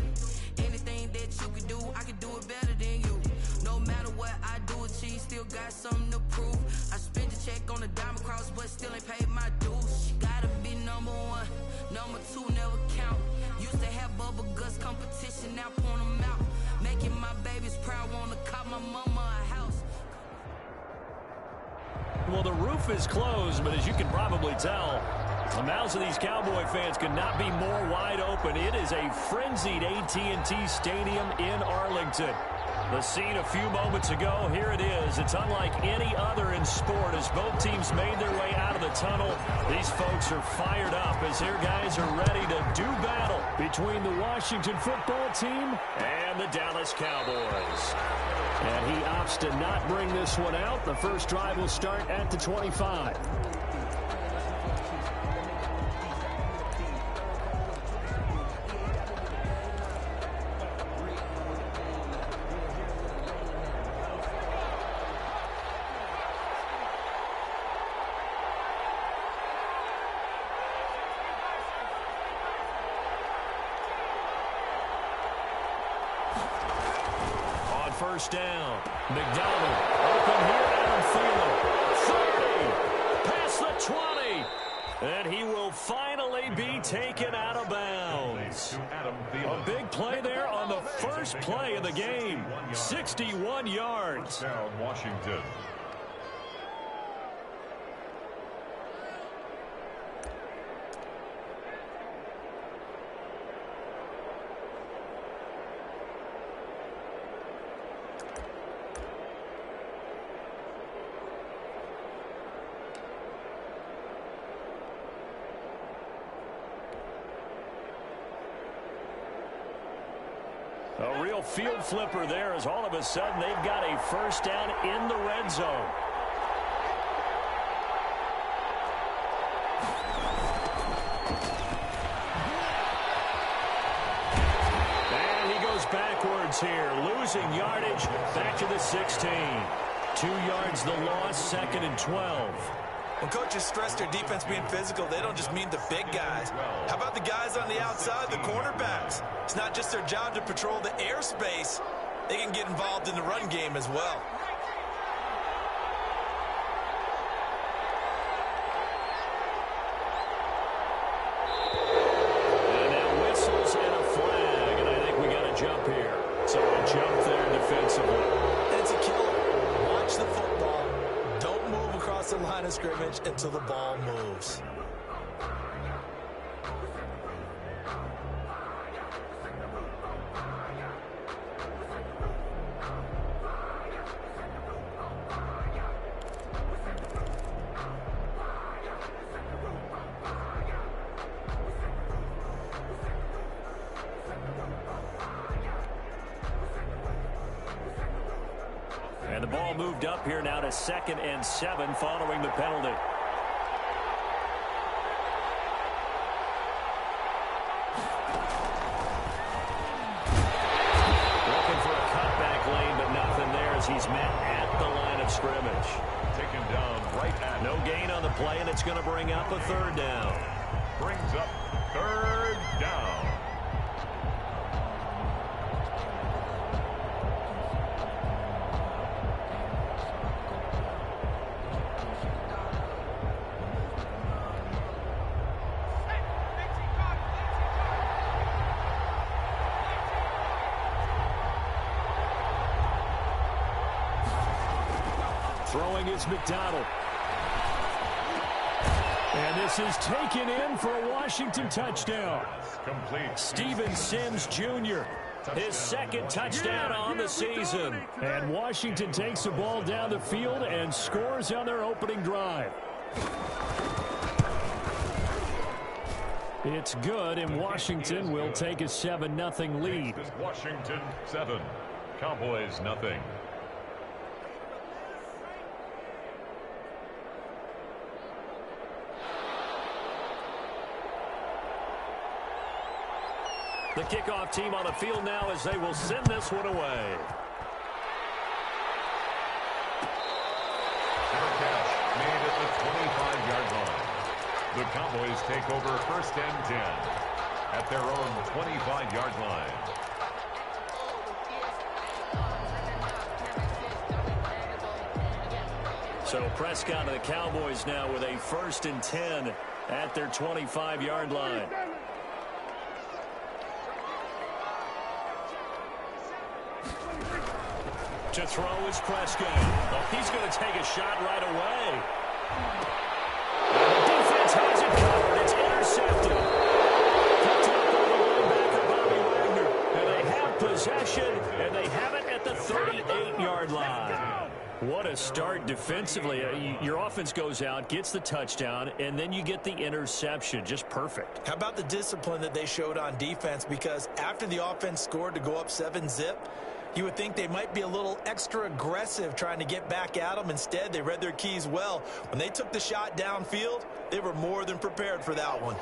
Anything that you can do, I can do it better than you. No matter what I do, achieve, still got something to prove. I spent the check on the diamond cross, but still ain't paid my dues. Gotta be number one, number two never count. Used to have bubble guts competition, now point them out. Making my babies proud, wanna call my mama a house. Well, the roof is closed, but as you can probably tell, the mouths of these Cowboy fans could not be more wide open. It is a frenzied AT&T Stadium in Arlington. The scene a few moments ago, here it is. It's unlike any other in sport as both teams made their way out of the tunnel. These folks are fired up as their guys are ready to do battle between the Washington football team and the Dallas Cowboys. And he opts to not bring this one out. The first drive will start at the 25. First down. McDonald open here. Adam Thielen. 30. Past the 20. And he will finally be taken out of bounds. A big play there on the first play of the game. 61 yards. Down Washington. A real field flipper there as all of a sudden they've got a first down in the red zone. And he goes backwards here, losing yardage back to the 16. 2 yards the loss, 2nd and 12. When coaches stress their defense being physical, they don't just mean the big guys. How about the guys on the outside, the cornerbacks? It's not just their job to patrol the airspace. They can get involved in the run game as well. And now whistles and a flag, and I think we got a jump here. So a jump there defensively. And it's a killer. Watch the football. Don't move across the line of scrimmage until the ball moves. And the ball moved up here now to 2nd and 7 following the penalty. Looking for a cutback lane, but nothing there as he's met at the line of scrimmage. Taken down right at. No gain on the play, and it's going to bring up a 3rd down. Brings up 3rd down. Throwing is McDonald. And And this is taken in for a Washington touchdown. Complete. Steven Sims Jr., his second touchdown on the season. And Washington takes the ball down the field and scores on their opening drive. It's good, and Washington will take a 7-0 lead. Washington 7, Cowboys nothing. The kickoff team on the field now as they will send this one away. Fair catch made at the 25-yard line. The Cowboys take over 1st and 10 at their own 25-yard line. So Prescott and the Cowboys now with a 1st and 10 at their 25-yard line. To throw is Prescott. Oh, he's going to take a shot right away. And the defense has it covered. It's intercepted. Picked up by the linebacker, Bobby Wagner. And they have possession, and they have it at the 38-yard line. What a start defensively. Your offense goes out, gets the touchdown, and then you get the interception. Just perfect. How about the discipline that they showed on defense? Because after the offense scored to go up 7-zip, you would think they might be a little extra aggressive trying to get back at them. Instead, they read their keys well. When they took the shot downfield, they were more than prepared for that one.